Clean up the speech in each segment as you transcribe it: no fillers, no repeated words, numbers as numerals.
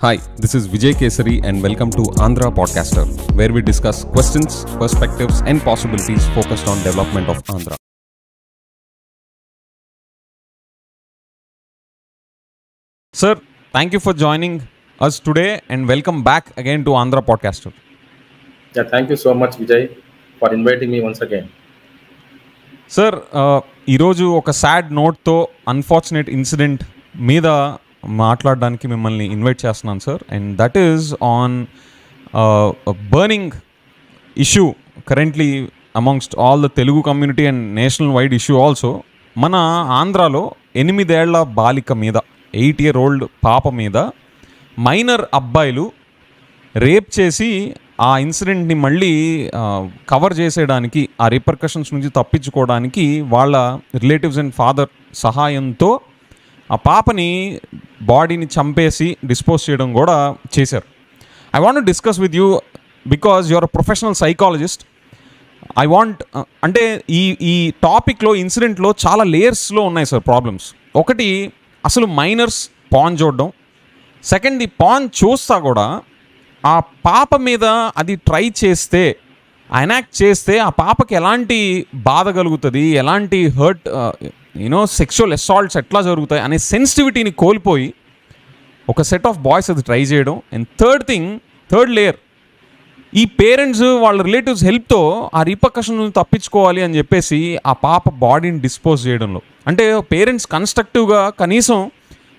Hi, this is Vijay Kesari and welcome to Andhra Podcaster, where we discuss questions, perspectives and possibilities focused on development of Andhra. Sir, thank you for joining us today and welcome back again to Andhra Podcaster. Yeah, thank you so much, Vijay, for inviting me once again. Sir ఈరోజు ఒక sad నోట్తో unfortunate incident మీద మాట్లాడడానికి మిమ్మల్ని invite చేస్తున్నాను sir. And that is on burning issue currently amongst all the Telugu community and national wide issue also. మన ఆంధ్రాలో 8 ఏళ్ల బాలిక మీద, 8-year-old పాప మీద మైనర్ అబ్బాయిలు రేప్ చేసి ఆ ఇన్సిడెంట్ని మళ్ళీ కవర్ చేసేయడానికి, ఆ రిపర్కషన్స్ నుంచి తప్పించుకోవడానికి వాళ్ళ రిలేటివ్స్ అండ్ ఫాదర్ సహాయంతో ఆ పాపని బాడీని చంపేసి డిస్పోజ్ చేయడం కూడా చేశారు. I want to discuss with you because you are a professional psychologist. I want అంటే ఈ టాపిక్లో, ఇన్సిడెంట్లో చాలా లేయర్స్లో ఉన్నాయి సార్ ప్రాబ్లమ్స్. ఒకటి, అసలు మైనర్స్ పాన్ చూడడం. సెకండ్, ది పాన్ చూస్తా కూడా ఆ పాప మీద అది ట్రై చేస్తే, ఎనాక్ట్ చేస్తే ఆ పాపకి ఎలాంటి బాధ కలుగుతుంది, ఎలాంటి హర్ట్, సెక్షువల్ అసాల్ట్స్ ఎట్లా జరుగుతాయి అనే సెన్సిటివిటీని కోల్పోయి ఒక సెట్ ఆఫ్ బాయ్స్ అది ట్రై చేయడం. అండ్ థర్డ్ లేయర్, ఈ పేరెంట్స్ వాళ్ళ రిలేటివ్స్ హెల్ప్తో ఆ రిపర్కషన్ నుంచి తప్పించుకోవాలి అని చెప్పేసి ఆ పాప బాడీని డిస్పోజ్ చేయడంలో. అంటే పేరెంట్స్ కన్స్ట్రక్టివ్గా కనీసం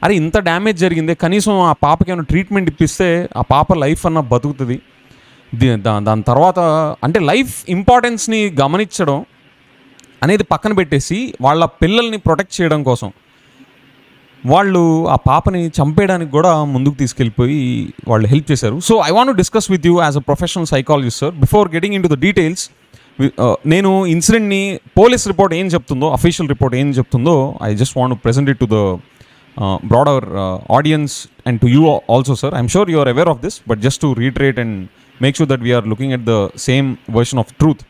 అరే ఇంత డ్యామేజ్ జరిగిందే, కనీసం ఆ పాపకి ఏమైనా ట్రీట్మెంట్ ఇప్పిస్తే ఆ పాప లైఫ్ అన్న బతుకుతుంది. దాని తర్వాత అంటే లైఫ్ ఇంపార్టెన్స్ని గమనించడం అనేది పక్కన పెట్టేసి వాళ్ళ పిల్లల్ని ప్రొటెక్ట్ చేయడం కోసం వాళ్ళు ఆ పాపని చంపేయడానికి కూడా ముందుకు తీసుకెళ్ళిపోయి వాళ్ళు హెల్ప్ చేశారు. So I want to discuss with you as a professional psychologist sir. Before getting in to the details, నేను ఇన్సిడెంట్ని పోలీస్ రిపోర్ట్ ఏం చెప్తుందో, అఫీషియల్ రిపోర్ట్ ఏం చెప్తుందో, I just want to present it to the broader audience and to you also sir. I'm sure you are aware of this, but just to reiterate and make sure that we are looking at the same version of truth,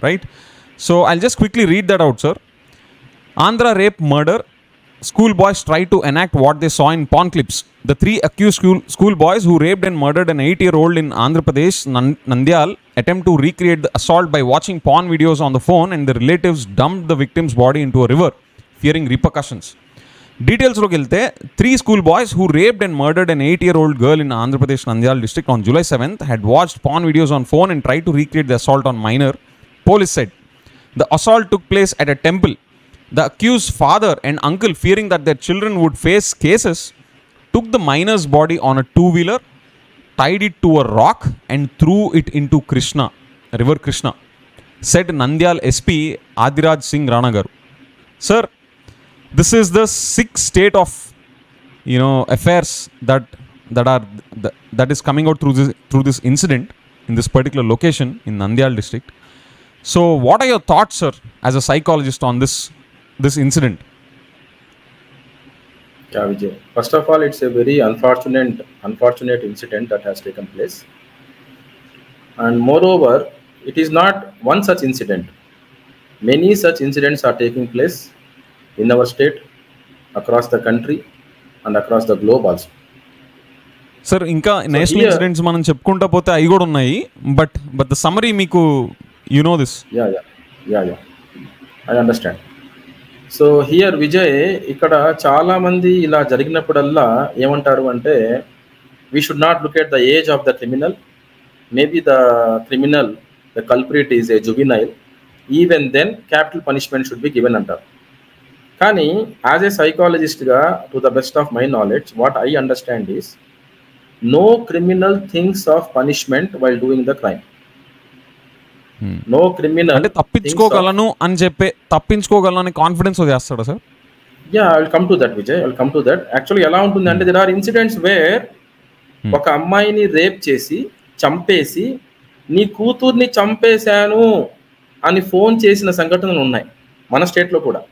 right? So I'll just quickly read that out sir. Andhra rape murder, school boys try to enact what they saw in porn clips. The 3 accused school boys who raped and murdered an 8-year-old in Andhra Pradesh, Nandyal, attempt to recreate the assault by watching porn videos on the phone, and the relatives dumped the victim's body into a river fearing repercussions. డీటెయిల్స్లోకి వెళ్తే 3 school boys who raped and murdered an 8-year-old girl in Andhra Pradesh Nandyal district on July 7th had watched porn videos on phone and tried to recreate the assault on minor, police said. The assault took place at a temple. The accused father and uncle, fearing that their children would face cases, took the minor's body on a 2-wheeler, tied it to a rock and threw it into River Krishna, said Nandyal SP Adiraj Singh Rana garu. Sir, this is the 6th state of affairs that is coming out through this incident in this particular location in Nandyal district. So what are your thoughts sir as a psychologist on this incident? Yeah, Vijay, first of all, it's a very unfortunate incident that has taken place, and moreover it is not one such incident. Many such incidents are taking place in our state, across the country and across the globe also. Sir, ఇంకా national incidents మనం చెప్పుకుంటా పోతే అవి కూడా ఉన్నాయి, but the summary మీకు this. Yeah, I understand. So here Vijay, ఇక్కడ చాలా మంది ఇలా జరిగినప్పుడల్లా ఏమంటారు అంటే, we should not look at the age of the criminal. Maybe the criminal, the culprit is a juvenile, even then capital punishment should be given అంటారు. కానీ as a సైకాలజిస్ట్గా, to the best of my knowledge, what I understand is no criminal things of punishment while doing the crime. No criminal అంటే తప్పించుకోగలను అని చెప్పి తప్పించుకోగలను confidence చేస్తాడా sir? Yeah, I will come to that Vijay, I will come to that. Actually ఎలా ఉంటుంది అంటే, there are incidents wear ఒక అమ్మాయిని రేప్ చేసి చంపేసి, నీ కూతుర్ని చంపేశాను అని ఫోన్ చేసిన సంఘటనలు ఉన్నాయి మన స్టేట్లో కూడా.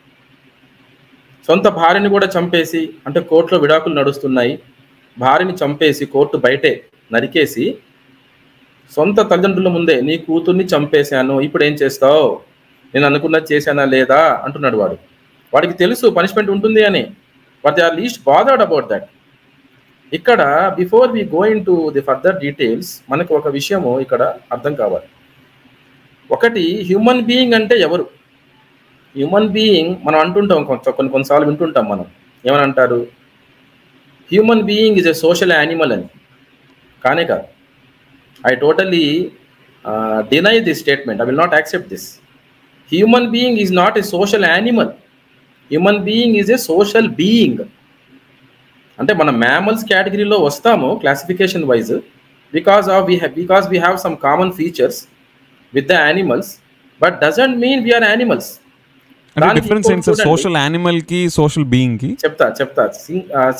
సొంత భార్యని కూడా చంపేసి, అంటే కోర్టులో విడాకులు నడుస్తున్నాయి, భార్యని చంపేసి కోర్టు బయటే నరికేసి సొంత తల్లిదండ్రుల ముందే నీ కూతుర్ని చంపేశాను, ఇప్పుడు ఏం చేస్తావు, నేను అనుకున్నది చేశానా లేదా అంటున్నాడు వాడు. వాడికి తెలుసు పనిష్మెంట్ ఉంటుంది అని, but they are least bothered about that. ఇక్కడ before we go into the further details మనకు ఒక విషయము ఇక్కడ అర్థం కావాలి. ఒకటి, హ్యూమన్ బీయింగ్ అంటే ఎవరు? హ్యూమన్ బీయింగ్ మనం అంటుంటాం, కొన్నిసార్లు వింటుంటాం మనం. ఏమని అంటారు? Human being is a social animal అని. కానే కాదు. I totally deny this statement. I will not accept this. Human being is not a social animal. Human being is a social being. అంటే మనం మ్యామల్స్ కేటగిరీలో వస్తాము classification wise, because we have some common features with the animals, but doesn't mean we're animals. Social animal కి social being కి చెప్తా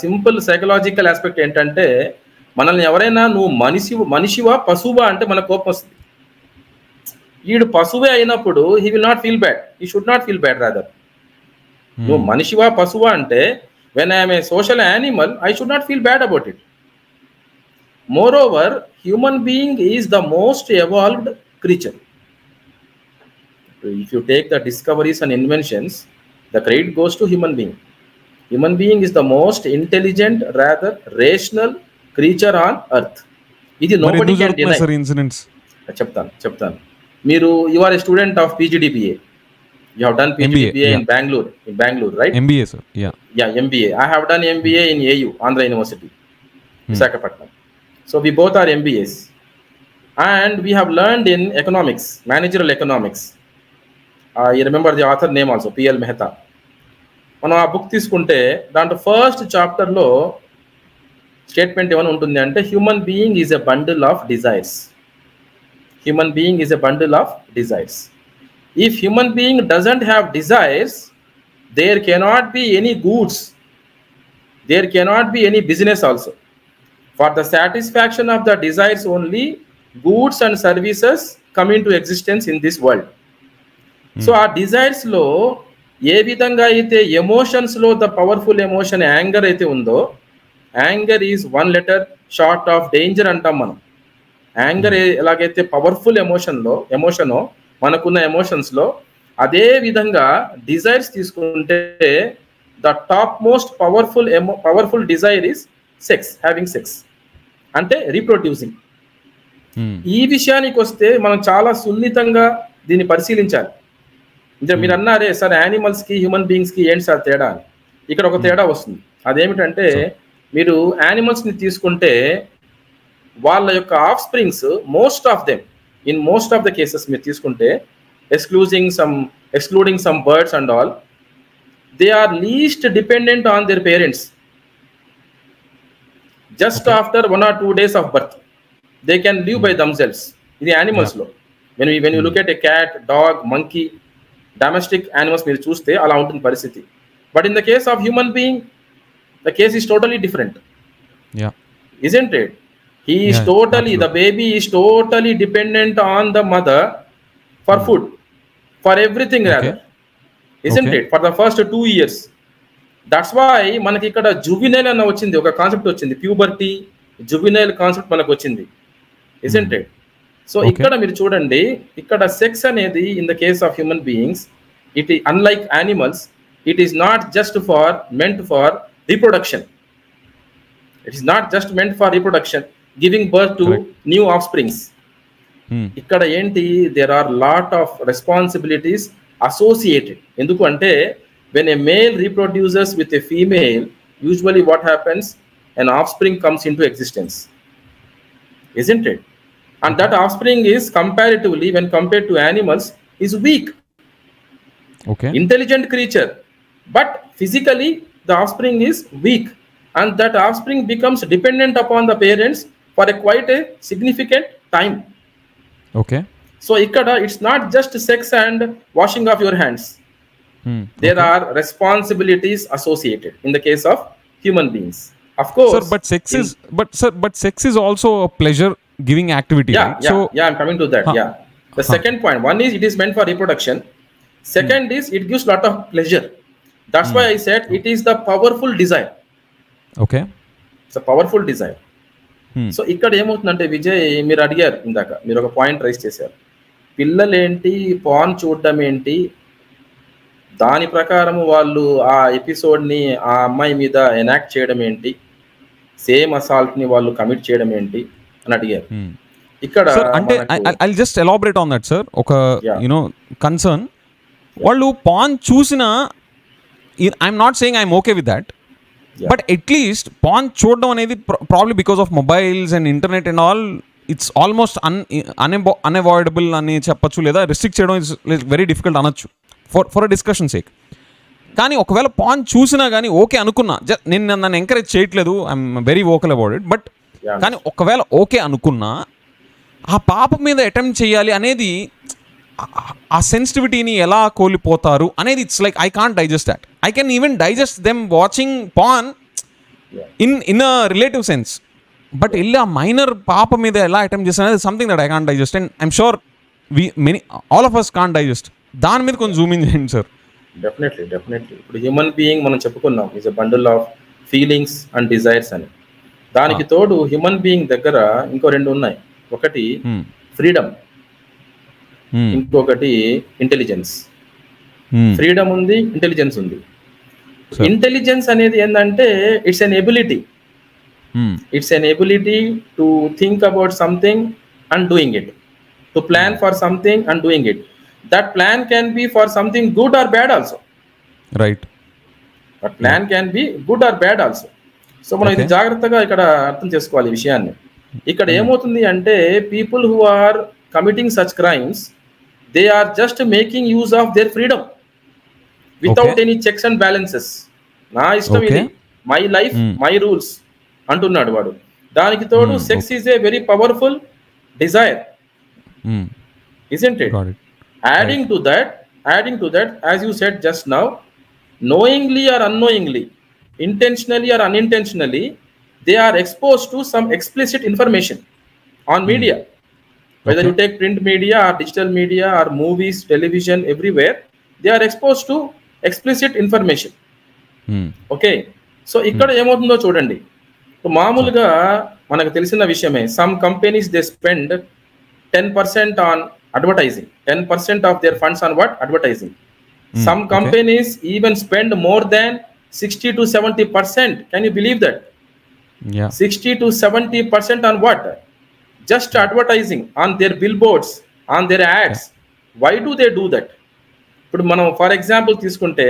simple psychological aspect ఏంటంటే, మనల్ని ఎవరైనా నువ్వు మనిషివా పశువా అంటే మన కోపం వస్తుంది. వీడు పశువే అయినప్పుడు he will not feel bad, he should not feel bad rather. నువ్వు మనిషివా పశువా అంటే, when I am a social animal, I should not feel bad about it. Moreover, human being is the most evolved creature. If you take the discoveries and inventions, the credit goes to human being. Human being is the most intelligent, rather rational creature on earth. ఇది nobody can deny. Incidents. చెప్తాను. You are a student of PGDBA. You have done PGDBA in Bangalore, right? MBA, sir. Yeah, MBA. I have done MBA in AU, Andhra University, Visakhapatnam. So we both are MBAs. And we have learned in economics, managerial economics. You remember the author name also, P.L. Mehta. మనం ఆ book తీసుకుంటే దాంట్లో first చాప్టర్లో statement ఏమైనా ఉంటుంది అంటే, human being is a bundle of desires. Human being is a bundle of desires. If human being doesn't have desires, there cannot be any goods. There cannot be any business also. For the satisfaction of the desires only, goods and services come into existence in this world. So our desires lo ఏ విధంగా అయితే emotions లో the powerful emotion anger అయితే ఉందో, anger is one letter short of danger అంటాం మనం. Anger ఎలాగైతే powerful ఎమోషనో మనకున్న emotions లో, అదే విధంగా డిజైర్స్ తీసుకుంటే the top most powerful Dzire is sex, having sex అంటే రీప్రొడ్యూసింగ్. ఈ విషయానికి వస్తే మనం చాలా సున్నితంగా దీన్ని పరిశీలించాలి. అంటే మీరు అన్నారే సార్ యానిమల్స్ కి హ్యూమన్ బీయింగ్స్ కి ఏంటి సార్ తేడా అని. ఇక్కడ ఒక తేడా వస్తుంది. అదేమిటంటే, మీరు యానిమల్స్ ని తీసుకుంటే వాళ్ళ యొక్క of springs in most of the cases మీరు తీసుకుంటే, excluding some birds and all, they are least dependent on their parents. Just after 1 or 2 days of birth, they can live by themselves. ఇది animals లో when you look at a cat, dog, monkey, domestic animals మీరు చూస్తే అలా ఉంటుంది పరిస్థితి. But in the case of human being, the case is totally different. Isn't it? The baby is totally dependent on the mother for food, for everything rather. Isn't it? For the first 2 years. That's why మనకి ఇక్కడ juvenile అన్న వచ్చింది, ఒక concept వచ్చింది, puberty juvenile concept మనకు వచ్చింది. Isn't it? So ఇక్కడ మీరు చూడండి, ఇక్కడ సెక్స్ అనేది in the case of human beings, it unlike animals, it is not just meant for reproduction. It is not just meant for reproduction, giving birth to new offsprings. ఇక్కడ ఏంటి, there are lot of responsibilities associated. ఎందుకు అంటే, when a male reproduces with a female, usually what happens, an offspring comes into existence. Isn't it? And that offspring is comparatively, when compared to animals, is weak. Intelligent creature, but physically the offspring is weak, and that offspring becomes dependent upon the parents for quite a significant time. So ikkada it's not just sex and washing of your hands. There are responsibilities associated in the case of human beings. Of course, sir, but sex is also a pleasure giving activity. I'm coming to that. The second point, one is it is meant for reproduction. Second is it gives lot of pleasure. That's why I said it is the powerful desire. It's a powerful desire. So ఇక్కడ ఏమవుతుందంటే, విజయ్ మీరు అడిగారు ఇందాక, మీరు ఒక point rise చేశారు, పిల్లలేంటి pan చూడడం ఏంటి, దాని ప్రకారం వాళ్ళు ఆ ఎపిసోడ్ని ఆ అమ్మాయి మీద ఎనాక్ట్ చేయడం ఏంటి, సేమ్ అసాల్ట్ ని వాళ్ళు కమిట్ చేయడం ఏంటి అని అడిగారు. ఇక్కడ సార్ అంటే I just elaborate on that sir. ఒక యునో కన్సర్న్, వాళ్ళు పాన్ చూసిన, I'm not saying I'm okay with that, but at least pan చూడడం అనేది probably because of mobiles and internet and all, it's almost unavoidable అని చెప్పచ్చు, లేదా restrict చేయడం it's very difficult అనొచ్చు ఫర్ అ డిస్కషన్ సేక్. కానీ ఒకవేళ పాన్ చూసినా కానీ ఓకే అనుకున్నా, నేను నన్ను ఎంకరేజ్ చేయట్లేదు, I'm very vocal about it, but కానీ ఒకవేళ ఓకే అనుకున్నా ఆ పాప మీద అటెంప్ట్ చేయాలి అనేది, ఆ సెన్సిటివిటీని ఎలా కోల్పోతారు అనేది, it's like I can't digest that. I can even digest them watching porn in a relative sense, but వెళ్ళి ఆ మైనర్ పాప మీద ఎలా అటెంప్ట్ చేస్తారు అనేది something that I can't digest, and I'm sure all of us can't digest. దాని మీద కొంచెం జూమ్ ఇన్ చేయండి సార్. డెఫినెట్లీ. ఇప్పుడు హ్యూమన్ బీయింగ్ మనం చెప్పుకున్నాం is a bundle of feelings and desires అని. దానికి తోడు హ్యూమన్ బీయింగ్ దగ్గర ఇంకో రెండు ఉన్నాయి. ఒకటి ఫ్రీడమ్, ఇంకొకటి ఇంటెలిజెన్స్. ఫ్రీడమ్ ఉంది, ఇంటెలిజెన్స్ ఉంది. ఇంటెలిజెన్స్ అనేది ఏంటంటే it's an ability, it's an ability to think about something and doing it, to plan for something and doing it. That plan can be for something good or bad also. Right. That plan can be good or bad also. So మనం ఇది జాగ్రత్తగా ఇక్కడ అర్థం చేసుకోవాలి ఈ విషయాన్ని. ఇక్కడ ఏమవుతుంది అంటే people who are committing such crimes, they are just making use of their freedom without any checks and balances. నా ఇష్టం ఇది, మై లైఫ్ మై రూల్స్ అంటున్నాడు వాడు. దానికి తోడు sex is a very powerful desire, isn't it? Adding to that, as you said just now, knowingly or unknowingly, intentionally or unintentionally, they are exposed to some explicit information on media. Whether you take print media or digital media or movies, television, everywhere, they are exposed to explicit information. Okay, so ఇక్కడ ఏమవుతుందో చూడండి. మామూలుగా మనకు తెలిసిన విషయమే, some companies they spend 10% on advertising, 10% of their funds on what? Advertising. Some companies even spend more than 60 to 70%. Can you believe that? Yeah. 60 to 70% on what? Just advertising, on their billboards, on their ads. Why do they do that? ఇప్పుడు మనం for example తీసుకుంటే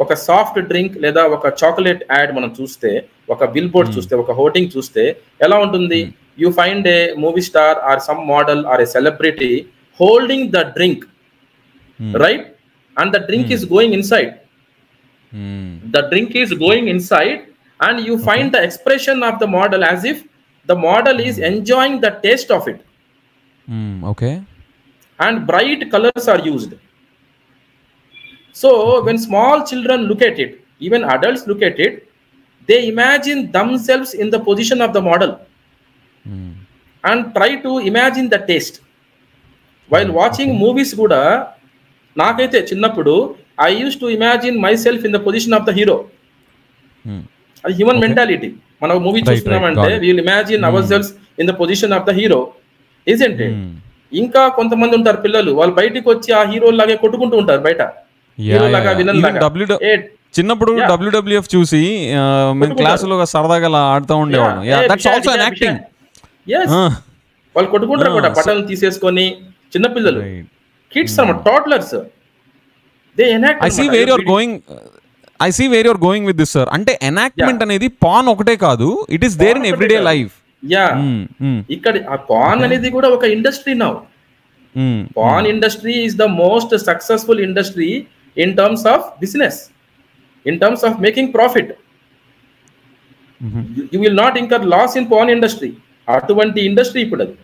ఒక soft drink లేదా ఒక chocolate add మనం చూస్తే, ఒక bill board చూస్తే, ఒక హోర్డింగ్ చూస్తే ఎలా ఉంటుంది? You find a movie star or some model or a celebrity holding the drink, right? And the drink is going inside. The drink is going inside, and you find the expression of the model as if the model is enjoying the taste of it. Okay. And bright colors are used. So when small children look at it, even adults look at it, they imagine themselves in the position of the model and try to imagine the taste. While watching movies kuda, naakaithe chinnappudu I used to imagine myself in the position of the hero. Adi human mentality. Mana movie chustunamante we will imagine ourselves in the position of the hero, isn't it? Inka kontamandi untaru pillalu, vallu bayitiki vachi aa hero lage kottukuntu untaru baita, hero laga villain laga. చిన్నప్పుడు WWF చూసి మేము క్లాసులో సరదాగా ఆడుతూ ఉండేవాళ్ళం. That's also enacting. yes, వాళ్ళు కొట్టుకుంటారు కూడా బట్టలు తీసేసుకొని. చిన్నపిల్లలు, కిడ్స్ అన్నమాట, toddlers, they enact. I see where you're going with this sir. అంటే ఎనాక్ట్మెంట్ అనేది పాన్ ఒకటే కాదు, it is there in everyday life. Yeah, ఇక్కడ ఆ పాన్ అనేది కూడా ఒక industry now. Porn industry is the most successful industry in terms of business, in terms of making profit. You will not incur loss in pan industry. అటువంటి industry ఇప్పుడు అది.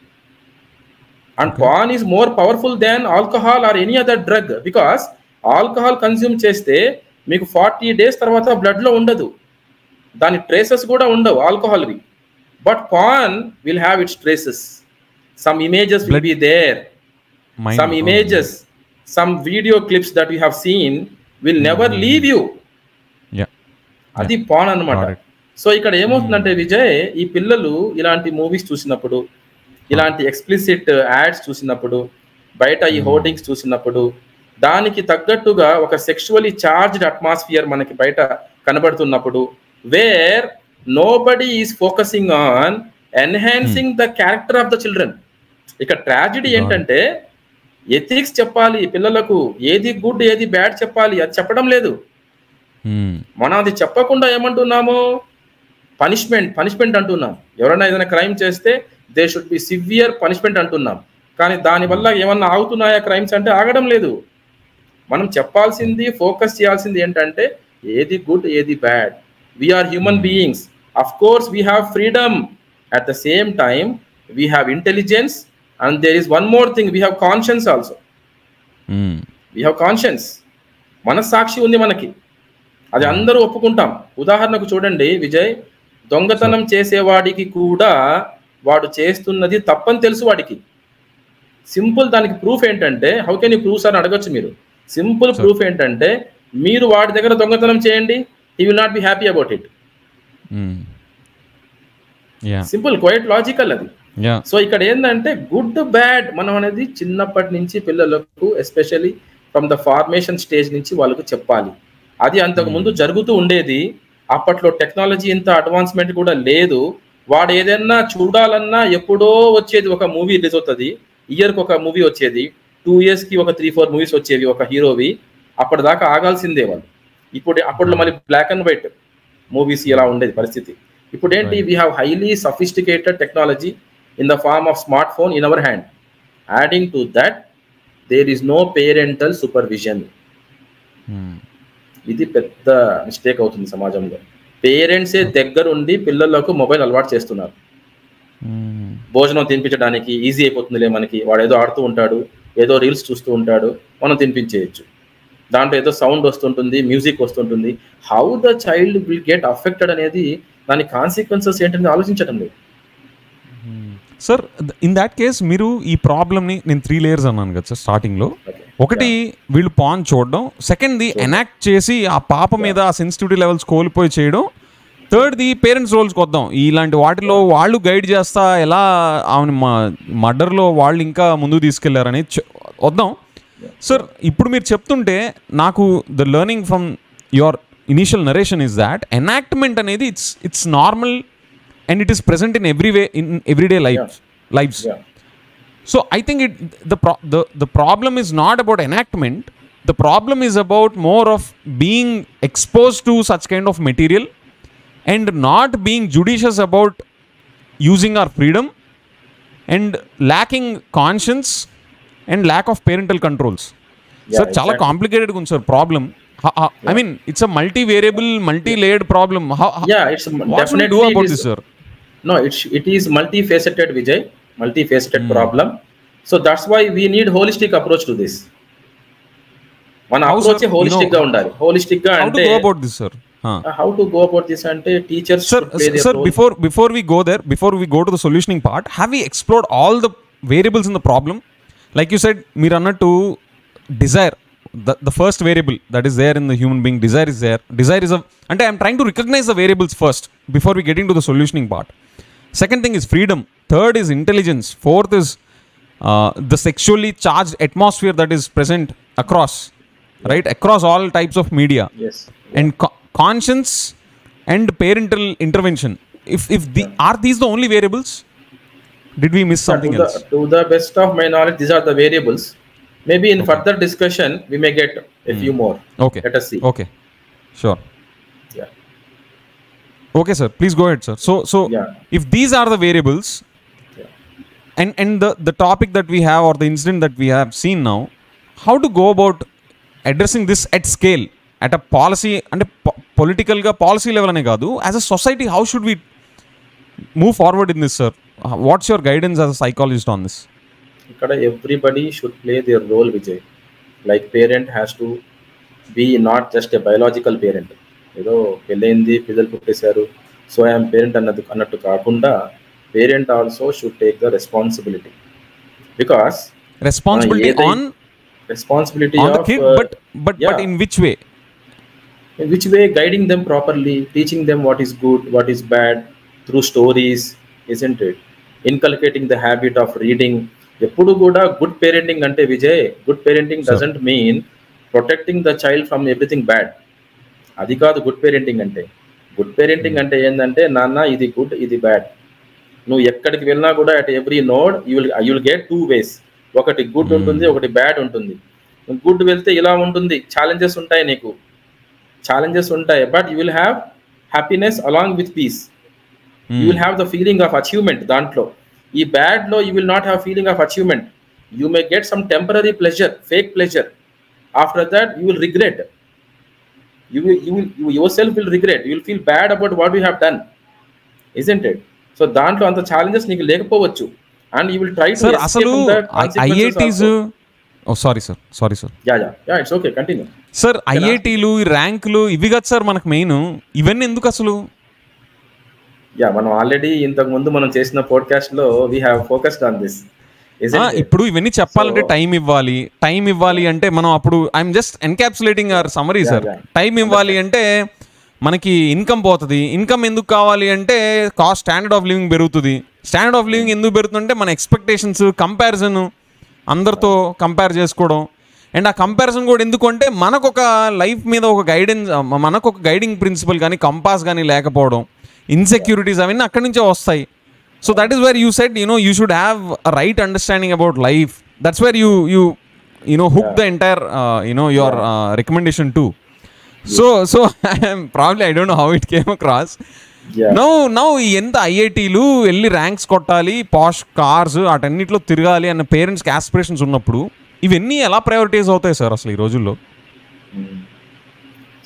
And porn is more powerful than alcohol or any other drug, because alcohol consume చేస్తే మీకు 40 days తర్వాత blood లో ఉండదు, దాని traces కూడా ఉండవు ఆల్కహాల్వి. But porn will have its traces. Some images will be there. Some images, some video clips that you have seen will never leave you. అది porn అన్నమాట. సో ఇక్కడ ఏమవుతుందంటే విజయ్, ఈ పిల్లలు ఇలాంటి మూవీస్ చూసినప్పుడు, ఇలాంటి ఎక్స్ప్లిసిట్ యాడ్స్ చూసినప్పుడు, బయట ఈ హోర్డింగ్స్ చూసినప్పుడు, దానికి తగ్గట్టుగా ఒక సెక్షువల్లీ చార్జ్డ్ అట్మాస్ఫియర్ మనకి బయట కనబడుతున్నప్పుడు, wear nobody is focusing on enhancing the character of the children. ఇక ట్రాజడీ ఏంటంటే ఎథిక్స్ చెప్పాలి పిల్లలకు, ఏది గుడ్ ఏది బ్యాడ్ చెప్పాలి, అది చెప్పడం లేదు. మనం అది చెప్పకుండా ఏమంటున్నాము, పనిష్మెంట్ అంటున్నాం. ఎవరైనా ఏదైనా క్రైమ్ చేస్తే they should B severe punishment అంటున్నాం. కానీ దానివల్ల ఏమన్నా ఆగుతున్నాయా క్రైమ్స్ అంటే ఆగడం లేదు. మనం చెప్పాల్సింది, ఫోకస్ చేయాల్సింది ఏంటంటే ఏది గుడ్ ఏది bad. We're human beings, of course we have freedom, at the same time we have intelligence, and there is one more thing, we have conscience also. We have conscience, మనస్సాక్షి ఉంది మనకి, అది అందరూ ఒప్పుకుంటాం. ఉదాహరణకు చూడండి విజయ్, దొంగతనం చేసేవాడికి కూడా వాడు చేస్తున్నది తప్పని తెలుసు వాడికి. సింపుల్ దానికి ప్రూఫ్ ఏంటంటే, హౌ కెన్ యూ ప్రూఫ్ అని అడగొచ్చు మీరు. సింపుల్ ప్రూఫ్ ఏంటంటే, మీరు వాడి దగ్గర దొంగతనం చేయండి, he will not be happy about it. Simple, quite logical అది. సో ఇక్కడ ఏంటంటే గుడ్ బ్యాడ్ మనం అనేది చిన్నప్పటి నుంచి పిల్లలకు, especially from the formation stage నుంచి వాళ్ళకు చెప్పాలి. అది అంతకు ముందు జరుగుతూ ఉండేది. అప్పట్లో టెక్నాలజీ ఇంత అడ్వాన్స్మెంట్ కూడా లేదు. వాడు ఏదైనా చూడాలన్నా ఎప్పుడో వచ్చేది, ఒక మూవీ రిలీజ్ అవుతుంది, ఇయర్కి ఒక మూవీ వచ్చేది, 2 years కి ఒక 3-4 మూవీస్ వచ్చేవి ఒక హీరోవి. అప్పటిదాకా ఆగాల్సిందే వాళ్ళు. అప్పట్లో మళ్ళీ బ్లాక్ అండ్ వైట్ మూవీస్ ఇలా ఉండేది పరిస్థితి. ఇప్పుడు ఏంటి, we have highly sophisticated technology in the form of smart phone in our hand. Adding to that there is no parental supervision. ఇది పెద్ద మిస్టేక్ అవుతుంది సమాజంలో. పేరెంట్సే దగ్గరుండి పిల్లలకు మొబైల్ అలవాటు చేస్తున్నారు. భోజనం తినిపించడానికి ఈజీ అయిపోతుందిలే మనకి, వాడు ఏదో ఆడుతూ ఉంటాడు, ఏదో రీల్స్ చూస్తూ ఉంటాడు, మనం తినిపించేయచ్చు. దాంట్లో ఏదో సౌండ్ వస్తుంటుంది, మ్యూజిక్ వస్తుంటుంది. How the child will get affected అనేది, దాని కాన్సిక్వెన్సెస్ ఏంటనేది ఆలోచించడం లేదు. సార్, ఇన్ దాట్ కేస్ మీరు ఈ ప్రాబ్లమ్ని, నేను 3 layers అన్నాను కదా సార్ స్టార్టింగ్లో. ఒకటి, వీళ్ళు పాన్ చూడడం. సెకండ్ది, ఎనాక్ట్ చేసి ఆ పాప మీద ఆ సెన్సిటివిటీ లెవెల్స్ కోల్పోయి చేయడం. థర్డ్ది, పేరెంట్స్ రోల్స్కి వద్దాం. ఇలాంటి వాటిలో వాళ్ళు గైడ్ చేస్తా ఎలా ఆమె మర్డర్లో వాళ్ళు ఇంకా ముందుకు తీసుకెళ్లారనేది వద్దాం. సార్, ఇప్పుడు మీరు చెప్తుంటే నాకు the learning from your initial narration is that enactment అనేది it's normal and it is present in everyday lives. So I think the problem is not about enactment. The problem is about more of being exposed to such kind of material and not being judicious about using our freedom, and lacking conscience and lack of parental controls. Sir, chala complicated gun sir problem. I mean, it's a multi-variable, multi-layered problem. It's what should we do about this, sir? No, it is multifaceted, Vijay, multifaceted problem. So that's why we need holistic approach to this. One approach holistic ga undali. Holistic ga ante, how to go about this, sir? How to go about this ante teachers should play their role. Before we go there, before we go to the solutioning part, have we explored all the variables in the problem? Like you said, meer annattu desire, the first variable that is there in the human being, desire is there. Desire is and I am trying to recognize the variables first before we get into the solutioning part. Second thing is freedom. Third is intelligence. Fourth is the sexually charged atmosphere that is present across, right? Across all types of media. Yes. And conscience and parental intervention. Are these the only variables? Did we miss something else? To the best of my knowledge, these are the variables. Maybe in further discussion, we may get a few more. Okay. Let us see. Okay. Sure. Yeah. Okay, sir. Please go ahead, sir. So if these are the variables, and the topic that we have, or the incident that we have seen now, how to go about addressing this at scale, at a policy and political policy level ane kaadu, as a society, how should we move forward in this, sir? What's your guidance as a psychologist on this? Ikkada everybody should play their role, Vijay. Like parent has to be not just a biological parent. ఏదో పెళ్ళైంది, పిల్లలు పుట్టేశారు, so I'm parent అన్నట్టు కాకుండా parent also should take the responsibility. Because responsibility on the kid, but in which way? In which way? Guiding them properly, teaching them what is good, what is bad, through stories, isn't it? Inculcating the habit of reading. ఎప్పుడు కూడా good parenting అంటే Vijay, good parenting doesn't mean protecting the child from everything bad. అది కాదు good parenting అంటే. Good parenting అంటే ఏంటంటే, నాన్న ఇది గుడ్, ఇది బ్యాడ్. నువ్వు ఎక్కడికి వెళ్ళినా కూడా at every node you will get 2 ways. ఒకటి గుడ్ ఉంటుంది, ఒకటి బ్యాడ్ ఉంటుంది. గుడ్ వెళ్తే ఇలా ఉంటుంది, ఛాలెంజెస్ ఉంటాయి, నీకు ఛాలెంజెస్ ఉంటాయి, but you will have happiness along with peace. You will have the feeling of achievement దాంట్లో. ఈ బ్యాడ్లో you will not have feeling of achievement. You may get some temporary pleasure, fake pleasure. After that you will regret. You yourself will regret. You will feel bad about what you have done, isn't it? So దాంట్లో అంత challenges నీకు లేకపోవచ్చు, and you will try to sir escape అసలు from that consequences IITs also. Sorry sir Yeah, it's okay, continue. Sir ఐఐటీలు ర్యాంకులు ఇవి కదా sir మనకు మెయిన్. ఇవన్నీ ఎందుకు అసలు? మనం ఆల్రెడీ ఇంతకు ముందు మనం చేసిన పాడ్కాస్ట్ లో we have focused on this. ఇప్పుడు ఇవన్నీ చెప్పాలంటే టైం ఇవ్వాలి అంటే మనం అప్పుడు I'm just encapsulating our summary sir. Time ఇవ్వాలి అంటే మనకి ఇన్కమ్ పోతుంది. ఇన్కమ్ ఎందుకు కావాలి అంటే కాస్ట్, స్టాండర్డ్ ఆఫ్ లివింగ్ పెరుగుతుంది. స్టాండర్డ్ ఆఫ్ లివింగ్ ఎందుకు పెరుగుతుందంటే మన ఎక్స్పెక్టేషన్స్, కంపారిజన్, అందరితో కంపేర్ చేసుకోవడం. అండ్ ఆ కంపారిజన్ కూడా ఎందుకు అంటే మనకొక లైఫ్ మీద ఒక గైడెన్స్, మనకు ఒక గైడింగ్ ప్రిన్సిపల్ కానీ కంపాస్ కానీ లేకపోవడం, ఇన్సెక్యూరిటీస్ అవన్నీ అక్కడి నుంచే వస్తాయి. So that is where you said, you should have a right understanding about life. That's where you hook the entire, your recommendation too. So probably I don't know how it came across. Now ఎంత ఐఐటీలు వెళ్ళి ranks కొట్టాలి, పాష్ cars అటన్నిటిలో తిరగాలి అన్న పేరెంట్స్కి aspirations ఉన్నప్పుడు ఇవన్నీ ఎలా prioritise అవుతాయి సార్ అసలు ఈ రోజుల్లో?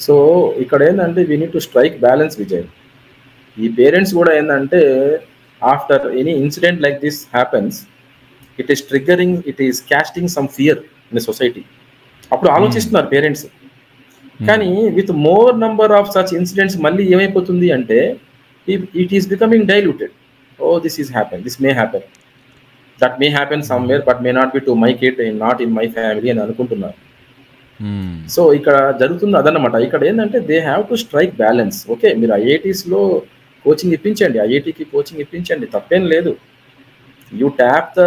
సో ఇక్కడ ఏంటంటే we need to strike balance, Vijay. ఈ పేరెంట్స్ కూడా ఏంటంటే after any incident like this happens, it is casting some fear in the society. అప్పుడు ఆలోచిస్తున్నారు పేరెంట్స్. కానీ with more number of such incidents మళ్ళీ ఏమైపోతుంది అంటే it is becoming diluted. This may happen, that may happen somewhere, but may not be to my kid, not in my family అని అనుకుంటున్నారు. So ఇక్కడ జరుగుతుంది అదన్నమాట. ఇక్కడ ఏంటంటే they have to strike balance. Okay, మీరు ఐఐటీస్లో కోచింగ్ ఇప్పించండి, ఐఐటికి కోచింగ్ ఇప్పించండి, తప్పేం లేదు. You tap the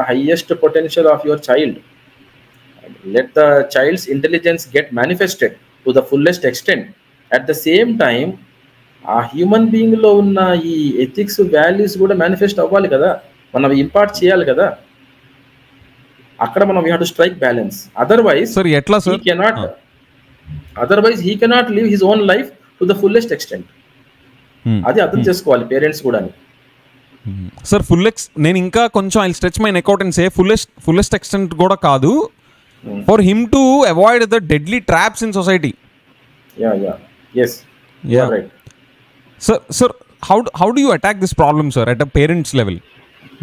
highest potential of your child. Let the child's intelligence get manifested to the fullest extent. At the same time ఆ హ్యూమన్ బీయింగ్లో ఉన్న ఈ ఎథిక్స్, వాల్యూస్ కూడా మేనిఫెస్ట్ అవ్వాలి కదా, మనం ఇంపార్ట్ చేయాలి కదా. అక్కడ మనం we have to strike balance. Otherwise he cannot live his own life to the fullest extent. అది అర్థం చేసుకోవాలి పేరెంట్స్ కూడా. సార్ నేను ఇంకా కొంచెం I stretch my neck out and say fullest extent కూడా కాదు, for him to avoid the deadly traps in society. Sir how do you attack this problem sir at a parents level?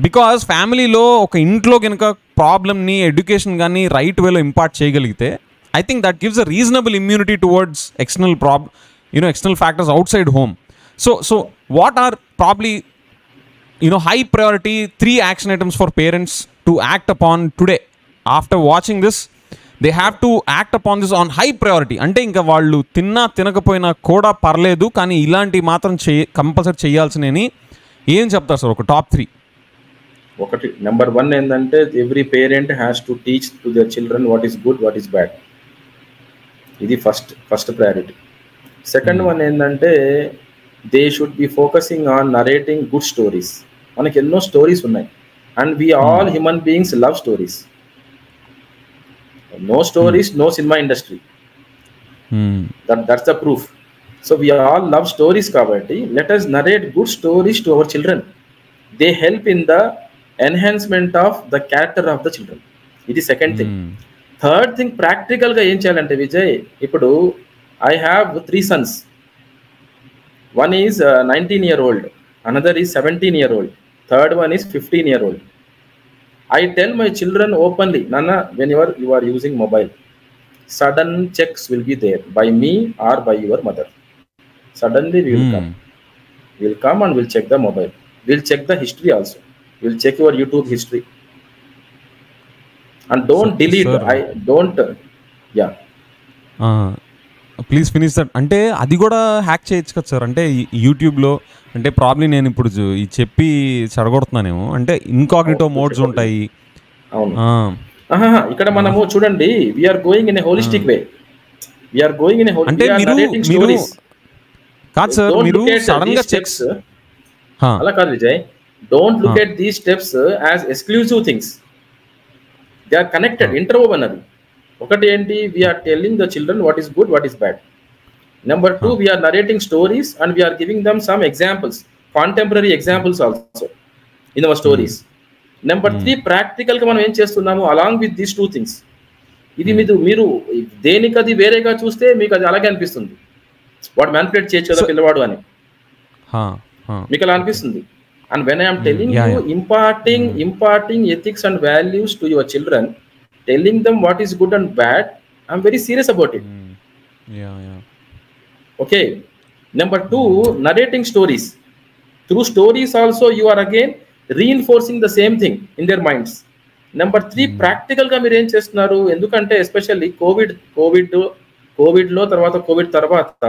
Because ఫ్యామిలీలో ఒక ఇంట్లో కనుక ప్రాబ్లమ్ని, education కానీ right వేలో impart చేయగలిగితే I think that gives a reasonable immunity towards external factors outside home. So what are probably high priority 3 action items for parents to act upon today? After watching this, they have to act upon this on high priority. అంటే ఇంకా వాళ్ళు తినకపోయినా కూడా పర్లేదు, కానీ ఇలాంటి మాత్రం compulsory చేయాల్సినవి ఏం చెప్తారు సార్? ఒక టాప్ 3. ఒకటి, నెంబర్ 1 ఏంటంటే every parent has to teach to their children what is good, what is bad. ఇది ఫస్ట్ ప్రయారిటీ. సెకండ్ వన్ ఏంటంటే they should be focusing on narrating good stories. మనకి ఎన్నో స్టోరీస్ ఉన్నాయి, and we all human beings love stories. No stories, no cinema industry. That's the proof. So we all love stories కాబట్టి let us narrate good stories to our children. They help in the enhancement of the character of the children. ఇది second thing. Third thing, ప్రాక్టికల్గా ఏం చేయాలంటే విజయ్, ఇప్పుడు I have 3 sons. One is 19-year-old, another is 17-year-old, third one is 15-year-old. I tell my children openly, Nana, whenever you are using mobile, sudden checks will be there by me or by your mother. Suddenly we will come. We will come and we'll check the mobile. We'll check the history also. We'll check your YouTube history. And don't delete. Please finish that. అంటే అది కూడా hack చేయొచ్చు కదా sir? అంటే యూట్యూబ్లో అంటే probably నేను ఇప్పుడు చెప్పి చెడగొడుతున్నానేమో. అంటే ఇన్కాగ్నిటో మోడ్స్ ఉంటాయి. ఇక్కడ మనము చూడండి, we're going in a holistic way. We're going in a అంటే మీరు కాదు సార్, Don't మీరు look at సడన్ గా these చెక్స్ steps. అలా కాదు Vijay, don't look at these steps as exclusive things. They are connected, interwoven. అది ఒకటి ఏంటి, we're telling the children what is good, what is bad. Number 2, we're narrating stories and we're giving them some examples, contemporary examples also in our stories. Number 3, practical గా మనం ఏం చేస్తున్నాము along with these 2 things. ఇది మీరు దేనికది వేరేగా చూస్తే మీకు అది అలాగే అనిపిస్తుంది, వాడు మ్యానిపులేట్ చేయొచ్చు కదా పిల్లవాడు అని మీకు అలా అనిపిస్తుంది. And when I'm telling you imparting ethics and values to your children, telling them what is good and bad, I'm very serious about it. Okay. Number 2, narrating stories. Through stories also you are again reinforcing the same thing in their minds. Number 3, practical గా మీరు ఏం చేస్తున్నారు, ఎందుకంటే especially Covid లో తర్వాత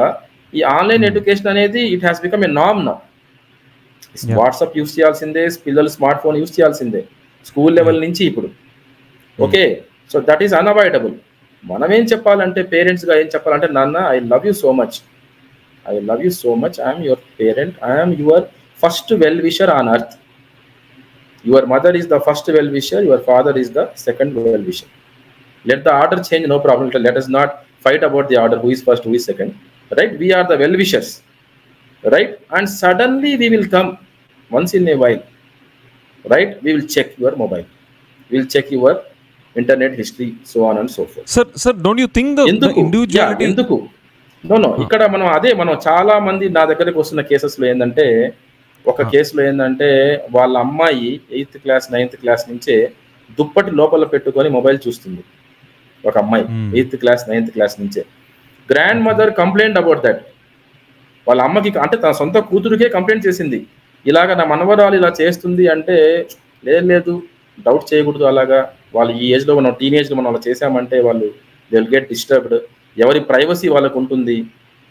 ఈ online education అనేది it has become a norm now. WhatsApp use చేయాల్సిందే, పిల్లలు స్మార్ట్ ఫోన్ యూస్ చేయాల్సిందే స్కూల్ లెవెల్ నుంచి ఇప్పుడు. Okay, so that is unavoidable. మనం ఏం చెప్పాలంటే, పేరెంట్స్ గా ఏం చెప్పాలంటే, నాన్న I love you so much, I'm your parent, I'm your first well wisher on earth. Your mother is the first well wisher, your father is the second well wisher. Let the order change, no problem. Let us not fight about the order, who is first, who is second, right? We are the well wishers, right? And suddenly we will come once in a while, right? We will check your mobile, we will check your internet history, so on and so forth. Sir, don't you think the individuality? ఎందుకు? No, ఇక్కడ మనం చాలా మంది నా దగ్గరికి వస్తున్న cases లో ఏంటంటే, ఒక కేసులో ఏంటంటే వాళ్ళ అమ్మాయి 8th క్లాస్ 9th క్లాస్ నుంచే దుప్పటి లోపల పెట్టుకొని మొబైల్ చూస్తుంది. ఒక అమ్మాయి 8th క్లాస్ 9th క్లాస్ నుంచే. Grand mother complaint about that. వాళ్ళ అమ్మకి, అంటే తన సొంత కూతురికే కంప్లైంట్ చేసింది, ఇలాగ నా మనవరాలు ఇలా చేస్తుంది అంటే. లేదు, డౌట్ చేయకూడదు అలాగా. వాళ్ళు ఈ ఏజ్ లో, మనం టీనేజ్ లో మనం అలా చేసామంటే వాళ్ళు దే విల్ గెట్ డిస్టర్బ్డ్, ఎవరి ప్రైవసీ వాళ్ళకు ఉంటుంది,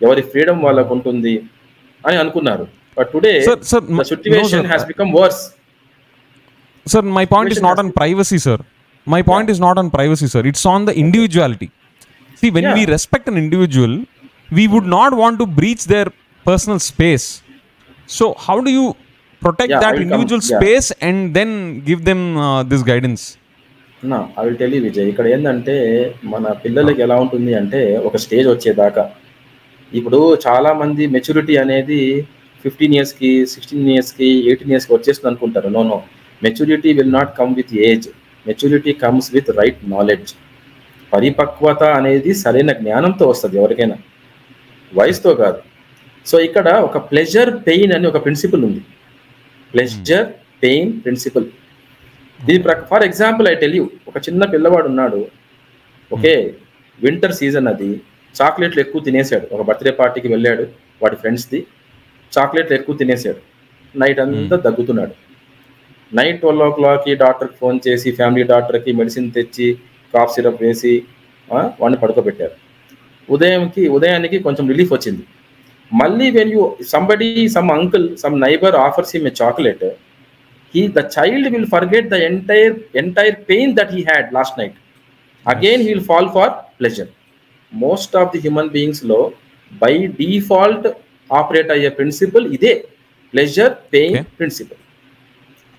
ఎవరి ఫ్రీడమ్ వాళ్ళకు ఉంటుంది అని అనుకున్నారు. But today, the situation has become worse. Sir, my point is not on privacy, sir. My point is not on privacy, sir. It's on the individuality. See, when we respect an individual, we would not want to breach their personal space. So, how do you protect that individual space and then give them this guidance? No, I will tell you, Vijay. ఇక్కడ ఏంటంటే, మన పిల్లలకి ఎలా ఉంటుంది అంటే, ఒక stage వచ్చేదాకా, ఇప్పుడు చాలా మంది మెచ్యూరిటీ అనేది 15 years కి 16 years కి 18 years కి వచ్చేస్తుంది అనుకుంటారు. No, maturity will not come with age, maturity comes with right knowledge. పరిపక్వత అనేది సరైన జ్ఞానంతో వస్తుంది ఎవరికైనా, వయసుతో కాదు. సో ఇక్కడ ఒక ప్లెజర్ పెయిన్ అని ఒక ప్రిన్సిపల్ ఉంది, ప్లెజర్ పెయిన్ ప్రిన్సిపల్. దీని for example I tell you, ఒక చిన్న పిల్లవాడు ఉన్నాడు. ఓకే, వింటర్ సీజన్, అది చాక్లెట్లు ఎక్కువ తినేసాడు. ఒక బర్త్డే పార్టీకి వెళ్ళాడు, వాడి ఫ్రెండ్స్ది, చాక్లెట్లు ఎక్కువ తినేసాడు. నైట్ అంతా దగ్గుతున్నాడు. నైట్ 12 o'clock డాక్టర్కి ఫోన్ చేసి, ఫ్యామిలీ డాక్టర్కి మెడిసిన్ తెచ్చి కాఫ్ సిరప్ వేసి వాడిని పడుకోబెట్టారు. ఉదయానికి కొంచెం రిలీఫ్ వచ్చింది. మళ్ళీ when you some uncle, some neighbour offers him a chocolate, the child will forget the entire pain that he had last night. Again he will fall for pleasure. Most of the human beings lo by default operate a principle ide pleasure pain principle.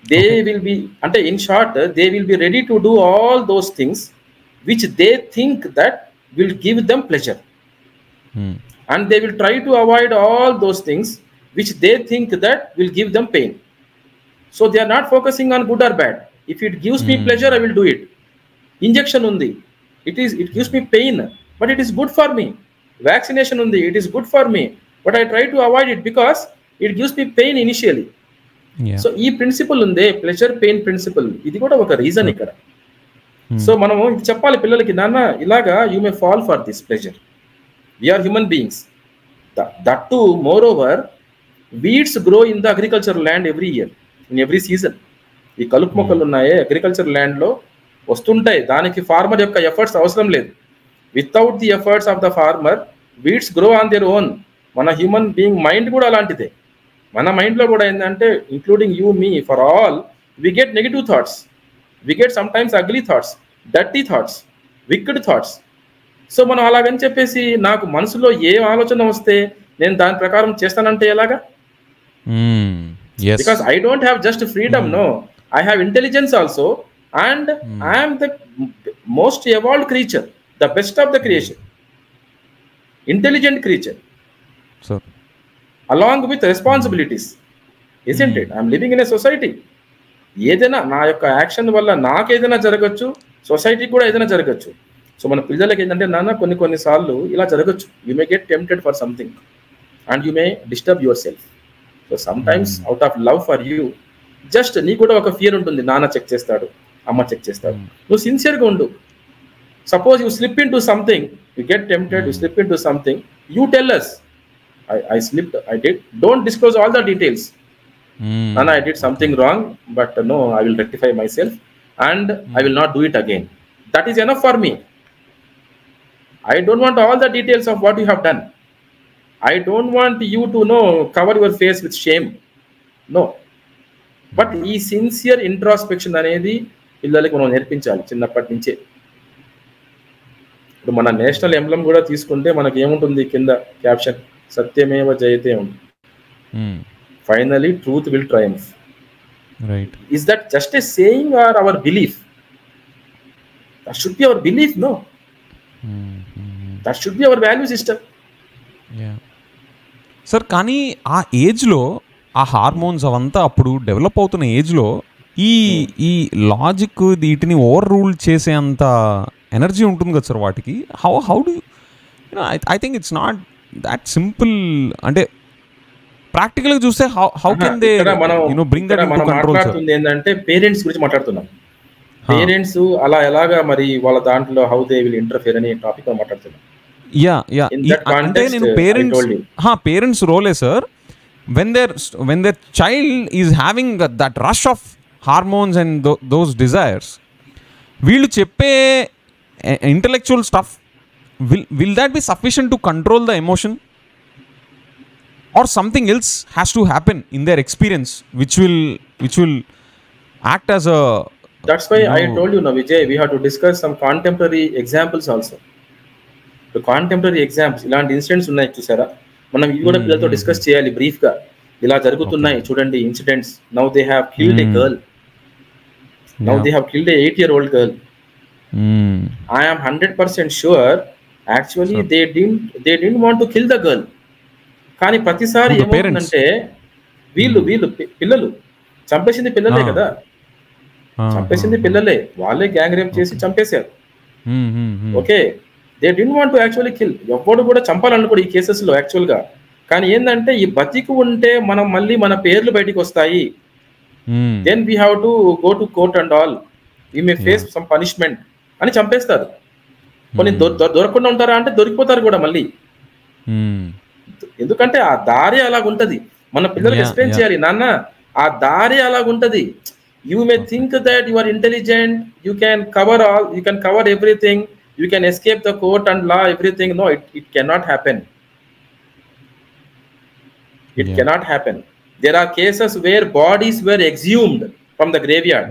They will be, ante in short, they will be ready to do all those things which they think that will give them pleasure, and they will try to avoid all those things which they think that will give them pain. So they are not focusing on good or bad. If it gives me pleasure, I will do it. Injection undi, it gives me pain, but it is good for me. Vaccination undi, it is good for me, but I try to avoid it because it gives me pain initially. So ee principle unde, pleasure pain principle, idi kuda oka reason ikkada. So manamu idi cheppali pillalaki, nanna ilaga you may fall for this pleasure. We are human beings. That too, moreover, weeds grow in the agricultural land every year, in every season. ఈ కలుపు మొక్కలు ఉన్నాయే agriculture land లో వస్తుంటాయి, దానికి farmer యొక్క efforts అవసరం లేదు. Without the efforts of the farmer, weeds grow on their own. మన హ్యూమన్ బీయింగ్ మైండ్ కూడా అలాంటిదే. మన మైండ్ లో కూడా ఏంటంటే, including you, me, for all, we get negative thoughts, we get some times ugly thoughts, dirty thoughts, wicked thoughts. So మనం అలాగని చెప్పేసి, నాకు మనసులో ఏ ఆలోచన వస్తే నేను దాని ప్రకారం చేస్తానంటే ఎలాగా? Yes. Because I don't have just freedom, no. I have intelligence also, and I am the most evolved creature, the best of the creation, intelligent creature, Sir. along with responsibilities, isn't it? I am living in a society. ఏదైనా నా యొక్క action వల్ల నాకు ఏదైనా జరగచ్చు, సొసైటీకి కూడా ఏదైనా జరగచ్చు. సో మన పిల్లలకి ఏంటంటే నాన్న కొన్నిసార్లు ఇలా జరగచ్చు. You may get tempted for something and you may disturb your self. So some times out of love for you just నీకు కూడా ఒక ఫియర్ ఉంటుంది, నాన్న చెక్ చేస్తాడు, అమ్మ చెక్ చేస్తాడు, నువ్వు సిన్సియర్గా ఉండు. Suppose you slip in to something, you get tempted, you slip in to something, you tell us, I slipped, I did. Don't disclose all the details. Nana, I did something wrong, but no, I will rectify myself and I will not do it again. That is enough for me. I don't want all the details of what you have done. I don't want you to cover your face with shame. No. But ఈ sincere introspection అనేది పిల్లలకి మనం నేర్పించాలి చిన్నప్పటి నుంచే. ఇప్పుడు మన national emblem కూడా తీసుకుంటే మనకి ఏముంటుంది కింద క్యాప్షన్, సత్యమేవ జయతే ఉంది. Finally, truth will triumph. Right. Is that just a saying or our belief? That should be our belief, no? That should be our value system. Yeah. Sir, కానీ ఆ ఏజ్లో ఆ హార్మోన్స్ అవంతా అప్పుడు డెవలప్ అవుతున్న ఏజ్లో ఈ లాజిక్ వీటిని ఓవర్ రూల్ చేసే అంత ఎనర్జీ ఉంటుంది కదా సార్ వాటికి. How do I think it's not that simple. అంటే ప్రాక్టికల్ గా చూస్తే how can they bring that into control sir? ఏంటంటే పేరెంట్స్ గురించి మాట్లాడుతున్నాం. పేరెంట్స్ అలా ఎలాగా మరి వాళ్ళ దాంట్లో హౌ దే విల్ ఇంటర్ఫియర్ అనే టాపిక్ మాట్లాడుతున్నాం. అంటే నేను పేరెంట్స్ రోలే sir. when their child is having that rush of hormones and those desires, వీళ్ళు చెప్పే intellectual stuff, will that be sufficient to control the emotion, or something else has to happen in their experience which will act as a... That's why I told you, Vijay, we have to discuss some contemporary examples also. The contemporary examples, ఇలాంటి incidents ఉన్నాయి చూసారా, మనం ఇవి కూడా పిల్లలతో discuss చేయాలి brief గా. ఇలా జరుగుతున్నాయి చూడండి incidents. Now they have killed a girl. Now they have killed a 8-year-old girl. I am 100% sure actually they didn't want to kill the girl. కానీ ప్రతిసారి ఏమవుతుందంటే వీళ్ళు పిల్లలు చంపేసింది పిల్లలే కదా, చంపేసింది పిల్లలే, వాళ్ళే గ్యాంగ్ రేప్ చేసి చంపేశారు. Okay, they didn't want to actually kill. ఎవ్వడు కూడా చంపాలనుకోడు ఈ కేసెస్ లో యాక్చువల్ గా. కానీ ఏంటంటే ఈ బతికి ఉంటే మనం మళ్ళీ మన పేర్లు బయటికి వస్తాయి. Then we have to go to court and all, we may face some punishment అని చంపేస్తారు. కొన్ని దొరకకుండా ఉంటారా అంటే దొరికిపోతారు కూడా మళ్ళీ. ఎందుకంటే ఆ దారి అలాగుంటది. మన పిల్లలకు ఎక్స్ప్లెయిన్ చేయాలి, నాన్న ఆ దారి అలాగుంటది. You may think that you are intelligent, you can cover all, you can cover everything, you can escape the court and law, everything. No, it cannot happen. It cannot happen. There are cases where bodies were exhumed from the graveyard.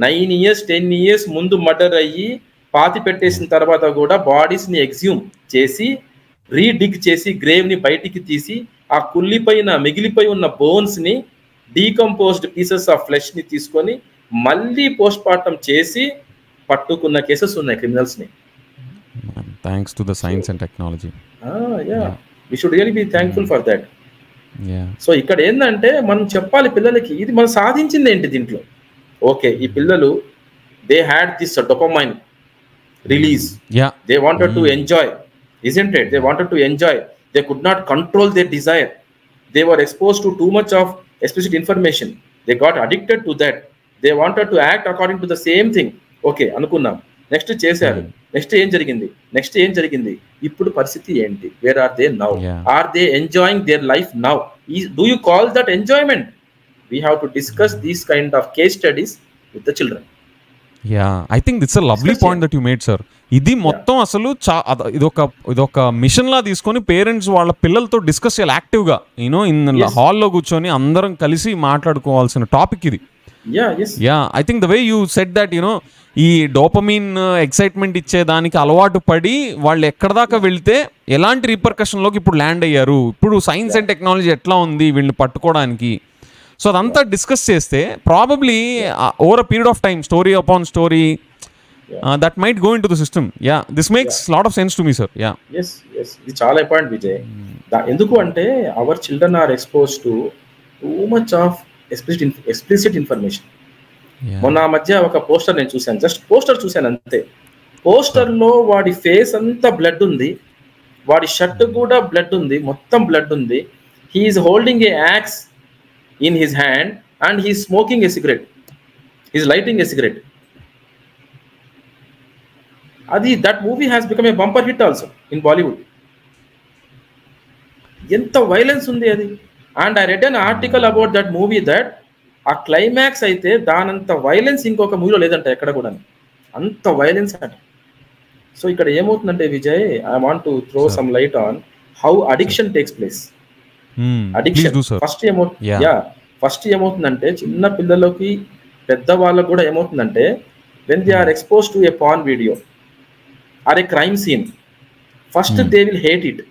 9 years 10 years mundu murder ayyi paati pettesin tarvata kuda bodies ni exhume chesi re-dig chesi grave ni baytiki teesi aa kullipoyina migilipoyi unna bones ni decomposed pieces of flesh ni teeskoni malli postmortem chesi pattukunna cases unnai criminals ni. Thanks to the science and technology. Yeah. We should really be thankful for that. Yeah. So ఇక్కడ ఏంటంటే మనం చెప్పాలి పిల్లలకి ఇది మనం సాధించింది ఏంటి దీంట్లో. ఓకే, ఈ పిల్లలు they had this dopamine release. Yeah. They wanted to enjoy, isn't it? They wanted to enjoy. They could not control their desire. They were exposed to too much of explicit information. They got addicted to that. They wanted to act according to the same thing. Okay అనుకున్నాం, next చేశారు, next ఏం జరిగింది, ఇప్పుడు పరిస్థితి ఏంటి? Where are they now? Are they enjoying their life now? Do you call that enjoyment? We have to discuss these kind of case studies with the children. I think it's a lovely point that you made sir. ఇది మొత్తం అసలు ఇదొక machine లా తీసుకొని parents వాళ్ళ పిల్లలతో discuss చేయాలి యాక్టివ్గా. You know హాల్లో కూర్చొని అందరం కలిసి మాట్లాడుకోవాల్సిన టాపిక్ ఇది. Yeah, yes. Yeah I think the way you set that you know ఈ డోపమీన్ ఎక్సైట్మెంట్ ఇచ్చేదానికి అలవాటు పడి వాళ్ళు ఎక్కడ దాకా వెళ్తే ఎలాంటి రీపర్కషన్లోకి ఇప్పుడు ల్యాండ్ అయ్యారు, ఇప్పుడు సైన్స్ అండ్ టెక్నాలజీ ఎట్లా ఉంది వీళ్ళని పట్టుకోవడానికి. సో అదంతా డిస్కస్ చేస్తే probably over a period of time, story upon story, that might go into the system. Yeah this makes lot of sense to me sir. Yeah yes yes, ఇది చాలా important Vijay. ఎందుకు అంటే our children are exposed to too much of explicit information. మొన్న ఆ మధ్య ఒక poster నేను చూశాను, జస్ట్ పోస్టర్ చూశాను అంతే. పోస్టర్ లో వాడి ఫేస్ అంతా బ్లడ్ ఉంది, వాడి షర్ట్ కూడా బ్లడ్ ఉంది, మొత్తం బ్లడ్ ఉంది. He's holding a axe in his hand and he's smoking a cigarette, he's lighting a cigarette. అది that movie has become a bumper hit also in Bollywood. ఎంత violence ఉంది అది. And I read an article about that movie that ఆ climax అయితే దానంత violence ఇంకొక మూవీలో లేదంట ఎక్కడ కూడా, అంత వైలెన్స్ అంట. సో ఇక్కడ ఏమవుతుందంటే Vijay, I want to throw some light on how addiction takes place. Addiction first ఏమవుతుందంటే చిన్న పిల్లలకి పెద్ద వాళ్ళకు కూడా ఏమవుతుందంటే when they are exposed to a porn video or a crime scene, first they will hate it.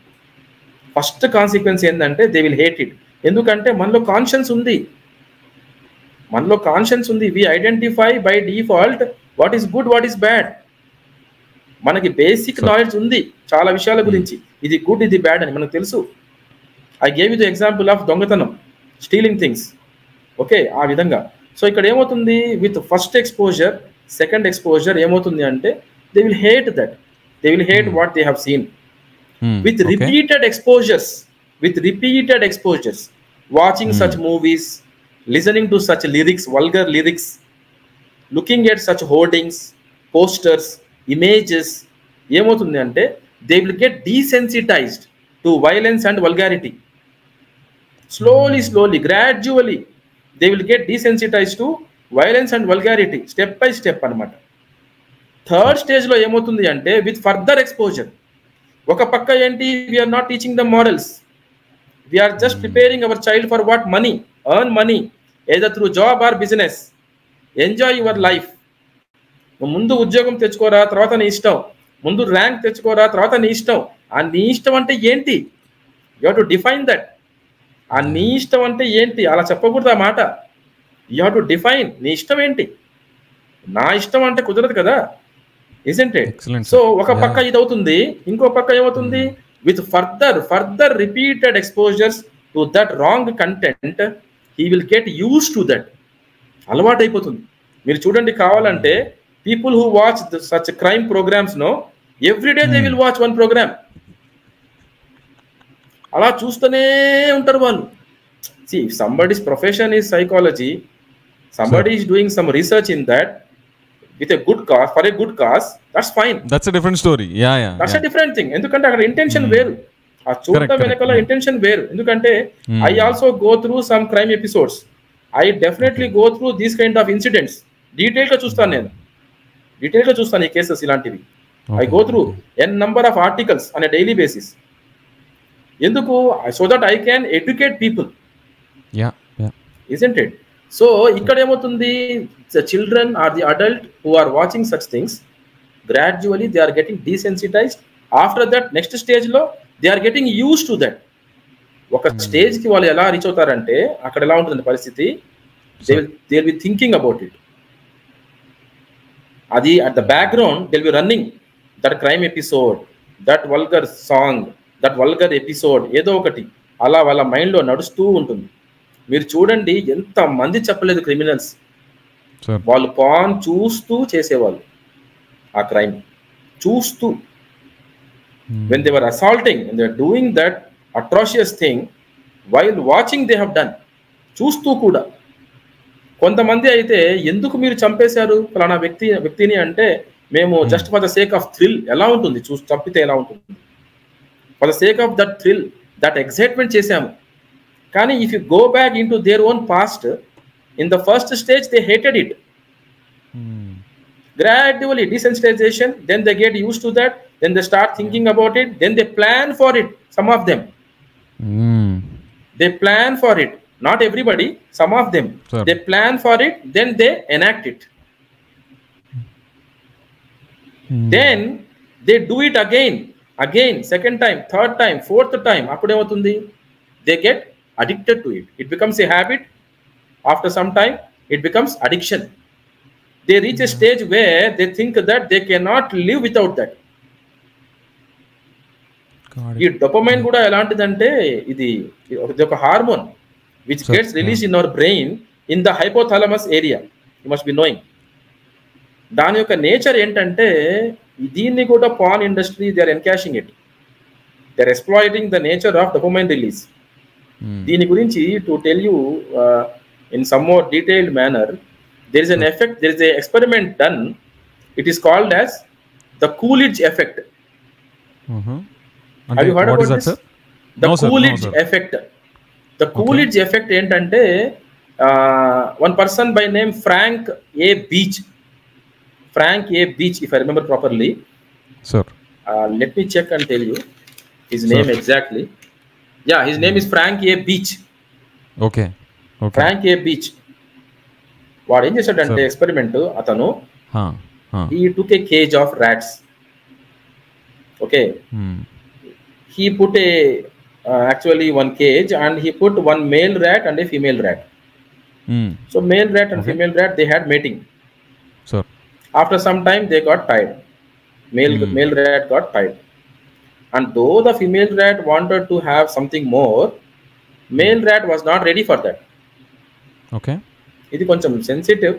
First consequence ఏంటంటే they will hate it. ఎందుకంటే మనలో కాన్షియన్స్ ఉంది, మనలో కాన్షియన్స్ ఉంది. We identify by default what is good, what is bad. మనకి basic knowledge ఉంది చాలా విషయాల గురించి, ఇది గుడ్ ఇది బ్యాడ్ అని మనకు తెలుసు. I gave you the example of దొంగతనం, స్టీలింగ్ థింగ్స్. ఓకే, ఆ విధంగా. సో ఇక్కడ ఏమవుతుంది with first exposure, second exposure ఏమవుతుంది అంటే they will hate that, they will hate what they have seen. With repeated exposures, watching such movies, listening to such lyrics, vulgar lyrics, looking at such hoardings, posters, images, ఏమవుతుంది అంటే they will get desensitized to violence and vulgarity. Slowly, gradually they will get desensitized to violence and vulgarity, step by step అన్నమాట. Third stage లో ఏమవుతుంది అంటే with further exposure, ఒక పక్క ఏంటి, we're not teaching the morals, we're just preparing our child for what money, earn money ఏదో through job or business, enjoy your life. ముందు ఉద్యోగం తెచ్చుకోరా, తర్వాత నీ ఇష్టం, ముందు ర్యాంక్ తెచ్చుకోరా, తర్వాత నీ ఇష్టం. ఆ నీ ఇష్టం అంటే ఏంటి? You have to define that. ఆ నీ ఇష్టం అంటే ఏంటి అలా చెప్పకూడదు ఆ మాట. యూ హ్యావ్ టు డిఫైన్ నీ ఇష్టం ఏంటి. నా ఇష్టం అంటే కుదరదు కదా, isn't it? సో ఒక పక్క ఇది అవుతుంది, ఇంకో పక్క ఏమవుతుంది with further repeated exposures to that wrong content, he will get used to that. అలవాటు అయిపోతుంది. మీరు చూడండి, కావాలంటే people who watch such crime programmes no everyday they will watch one programme. అలా చూస్తూనే ఉంటారు వాళ్ళు. See, if somebody's profession is psychology, somebody is doing some research in that with a good cause, for a good cause, that's fine. That's a different story. Yeah. That's a different thing. ఎందుకంటే అక్కడ intention వేరు, ఆ చూడటం వెనకాల intention వేరు. ఎందుకంటే I also go through some crime episodes. I definitely go through these kind of incidents. Detail గా చూస్తాను, నేను డీటెయిల్ గా చూస్తాను ఈ కేసెస్ ఇలాంటివి. I go through n number of articles on a daily basis. ఎందుకు? So that I can educate people. Yeah. Isn't it? So ఇక్కడ ఏమవుతుంది, the children are the adult who are watching such things, gradually they are getting desensitised. After that next stage లో they are getting use to that. ఒక stage కి వాళ్ళు ఎలా reach అవుతారంటే అక్కడ ఎలా ఉంటుంది పరిస్థితి, they will be thinking about it. అది at the background they will be running that crime episode, that vulgar song, that vulgar episode, ఏదో ఒకటి అలా వాళ్ళ మైండ్ లో నడుస్తూ ఉంటుంది. మీరు చూడండి, ఎంత మంది చెప్పలేదు క్రిమినల్స్, వాళ్ళు పాన్ చూస్తూ చేసేవాళ్ళు ఆ క్రైమ్, చూస్తూ. when they were assaulting and they were doing that atrocious thing while watching they have done, చూస్తూ కూడా. కొంతమంది అయితే ఎందుకు మీరు చంపేశారు ఫలానా వ్యక్తిని అంటే మేము just for the sake of thrill. ఎలా ఉంటుంది చంపితే ఎలా ఉంటుంది? For the sake of that thrill, that excitement చేశాము. కానీ if you go back in to their own past, in the first stage they hated it. Gradually desensitization, then they get used to that, then they start thinking about it, then they plan for it. Some of them they plan for it, Not everybody, some of them. Sir. They plan for it, then they enact it. Then they do it again, second time, third time, fourth time. Appudemotundi? They get addicted to it. It becomes a habit. After some time, it becomes addiction. They reach a stage where they think that they cannot live without that. ఈ dopamine కూడా ఎలాంటిదంటే ఇది ఒక hormone which gets release in our brain in the hypothalamus area. You must be knowing. దాని యొక్క nature ఏంటంటే దీన్ని కూడా porn industry they are encashing it. They are exploiting the nature of dopamine release. దీని గురించి to tell you in some more detailed manner, there is an effect, there is a experiment done. It is called as the Coolidge effect. Have you heard about this? The Coolidge effect. The Coolidge effect ఏంటంటే one person by name Frank A. Beach, if I remember properly. Sir. Let me check and tell you his name exactly. Yeah, his name is Frank A. Beach. Okay. Frank A. Beach. వాడు ఏం చేశాడంటే experiment, అతను he took a cage of rats. Okay. He put actually one cage and he put one male rat and a female rat. So male rat and female rat, they had mating. Sir. After some time they got tired. Male rat got tired. And though the female rat wanted to have something more, male rat was not ready for that. Okay. ఇది కొంచెం sensitive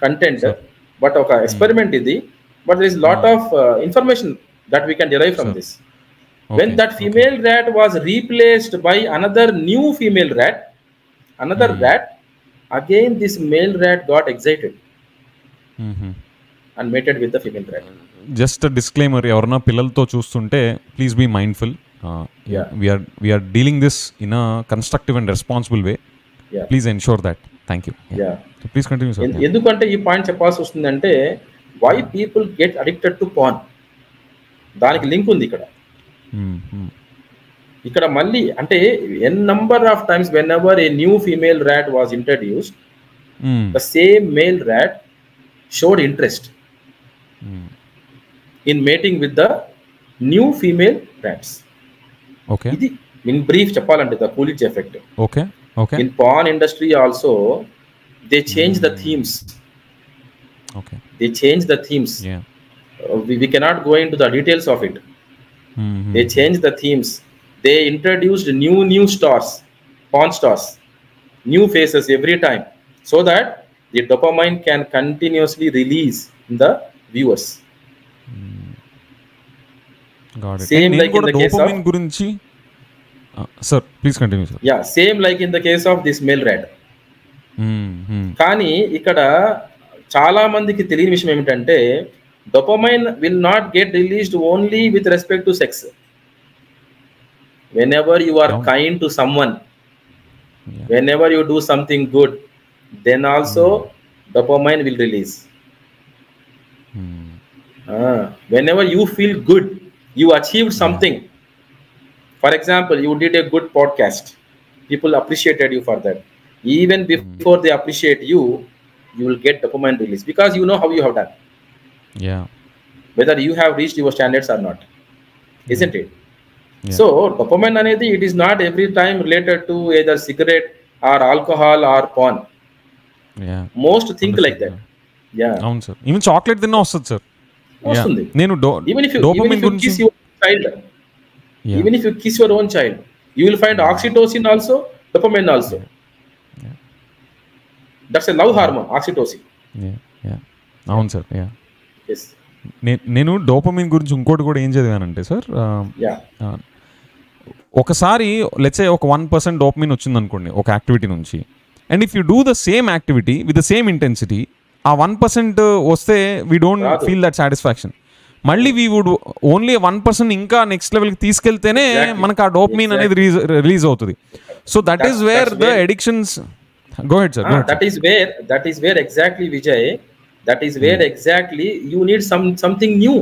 content, but ఒక experiment ఇది. But there is lot of information that we can derive from this. When that female rat was replaced by another new female rat, again this male rat got excited and mated with the female rat. Just a disclaimer, ఎవరన్నా పిల్లలతో చూస్తుంటే please be mindful. we are dealing this in a constructive and responsible way. Please ensure that. Thank you. Yeah. So please continue, sir. ఎందుకంటే ఈ point చెప్పాల్సి వస్తుందంటే why people get addicted to porn, దానికి link ఉంది ఇక్కడ. ఇక్కడ మళ్ళీ అంటే n number of times whenever a new female rat was introduced, the same male rat showed interest in mating with the new female rats. Okay. ఇది in brief చెప్పాలంటే the Coolidge effect. Okay. In porn industry also, they change the themes. Okay. They change the themes. Yeah. We cannot go into the details of it. They change the themes. They introduced new stars, porn stars, new faces every time, so that the dopamine can continuously release in the viewers. Got it. Same like in the case of dopamine గురించి sir, please continue, sir. Yeah, same like in the case of this male rat. కానీ ఇక్కడ చాలా మందికి తెలియని విషయం ఏమిటంటే dopamine will not get released only with respect to sex. Whenever you are kind to someone, whenever you do something good, then also dopamine will release. Whenever you feel good, you achieved something. For example, you did a good podcast. People appreciated you for that. Even before they appreciate you, you will get dopamine release because you know how you have done. Yeah. Whether you have reached your standards or not, isn't it? Yeah. So dopamine anedi, it is not every time related to either cigarette or alcohol or porn. Yeah. Most think like that. Yeah. అవును sir. Even chocolate తిన్నా వస్తుంది sir. వస్తుంది. నేను dopamine గురించి kiss your child. Yeah. Even if you kiss your own child, you will find oxytocin also, dopamine also. Yeah. That's a love hormone, oxytocin. Yeah. అవును sir. Yes. నేను dopamine గురించి ఇంకోటి కూడా ఏం చదివానంటే సార్, ఒకసారి లెట్స్ సే ఒక 1% dopamine వచ్చింది అనుకోండి ఒక యాక్టివిటీ నుంచి, and if you do the same activity with the same intensity, ఆ 1% వస్తే we don't feel that satisfaction. మళ్ళీ వీ వుడ్ ఓన్లీ 1% ఇంకా నెక్స్ట్ లెవెల్కి తీసుకెళ్తేనే మనకు ఆ డోపమిన్ అనేది రిలీజ్ అవుతుంది. So that is where the addictions. Go head sir. That is where exactly, Vijay, that is where exactly you need something new.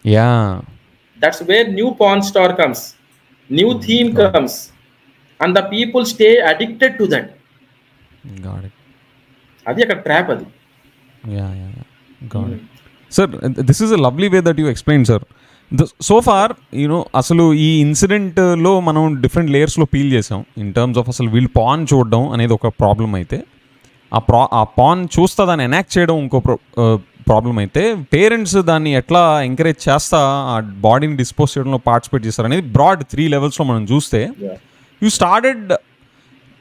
Yeah. That's where new porn star comes, new theme comes. And the people stay addicted to that. Got it. అది అక్కడ trap అది. Yeah, yeah, yeah. Got it. Sir, this is a lovely way that you explained, sir. So far, అసలు ఈ ఇన్సిడెంట్లో మనం different లేయర్స్లో peel చేసాం in terms of అసలు వీళ్ళు pan చూడడం అనేది ఒక ప్రాబ్లం అయితే, ఆ పాన్ చూస్తా దాన్ని ఎనాక్ట్ చేయడం ఇంకో ప్రాబ్లం అయితే, పేరెంట్స్ దాన్ని ఎట్లా ఎంకరేజ్ చేస్తా ఆ బాడీని డిస్పోజ్ చేయడంలో పార్టిసిపేట్ చేస్తారు అనేది బ్రాడ్ 3 లెవెల్స్లో మనం చూస్తే, you started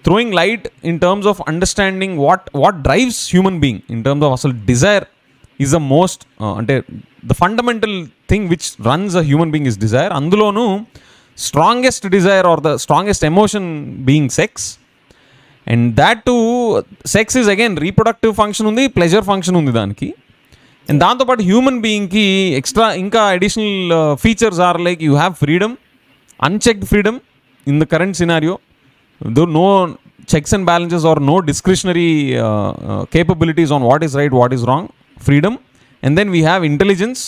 throwing light in terms of understanding what drives human being in terms of asal desire is the most ante the fundamental thing which runs a human being is desire. Andulonu strongest desire or the strongest emotion being sex, and that too sex is again reproductive function undi, pleasure function undi daniki, and danto part human being ki extra inka additional features are like you have freedom, unchecked freedom in the current scenario. Though no checks and balances or no discretionary capabilities on what is right, what is wrong, freedom, and then we have intelligence.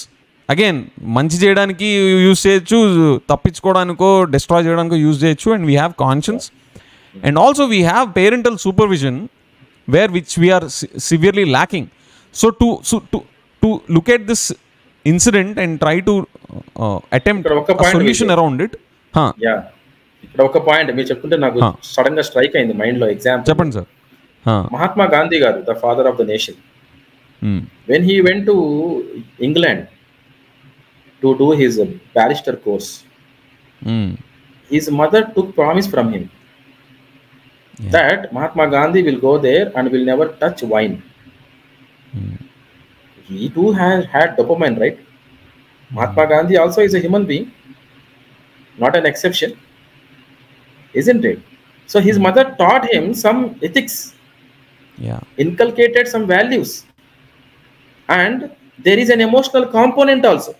Again, manchi cheyadaniki use cheyochu, tappinchukodaniko destroy cheyadaniko use cheyochu, and we have conscience, and also we have parental supervision which we are severely lacking. So to look at this incident and try to attempt a solution around it. Yeah. ఇక్కడ ఒక point మీరు చెప్తుంటే నాకు sudden గా strike అయింది mind లో. Example చెప్పండి sir. Mahatma Gandhi గారు, the father of the nation, when he went to England to do his barrister course, his mother took promise from him that Mahatma Gandhi will go there and will never touch wine. He too had dopamine, right? Mahatma Gandhi also is a human being, not an exception. Isn't it? So his mother taught him some ethics, inculcated some values, and there is an emotional component also.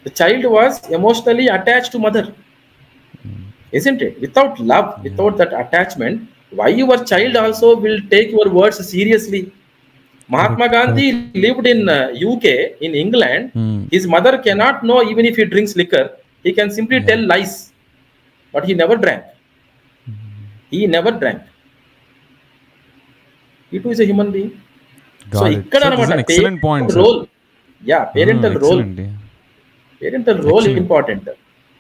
The child was emotionally attached to mother, isn't it? Without love, without that attachment, why your child also will take your words seriously? Mahatma Gandhi lived in UK, in England. His mother cannot know even if he drinks liquor. He can simply tell lies. But he never drank. He never drank. He too is a human being. So ikkada anamata excellent point, role. Yeah, parental role. Parental role is important.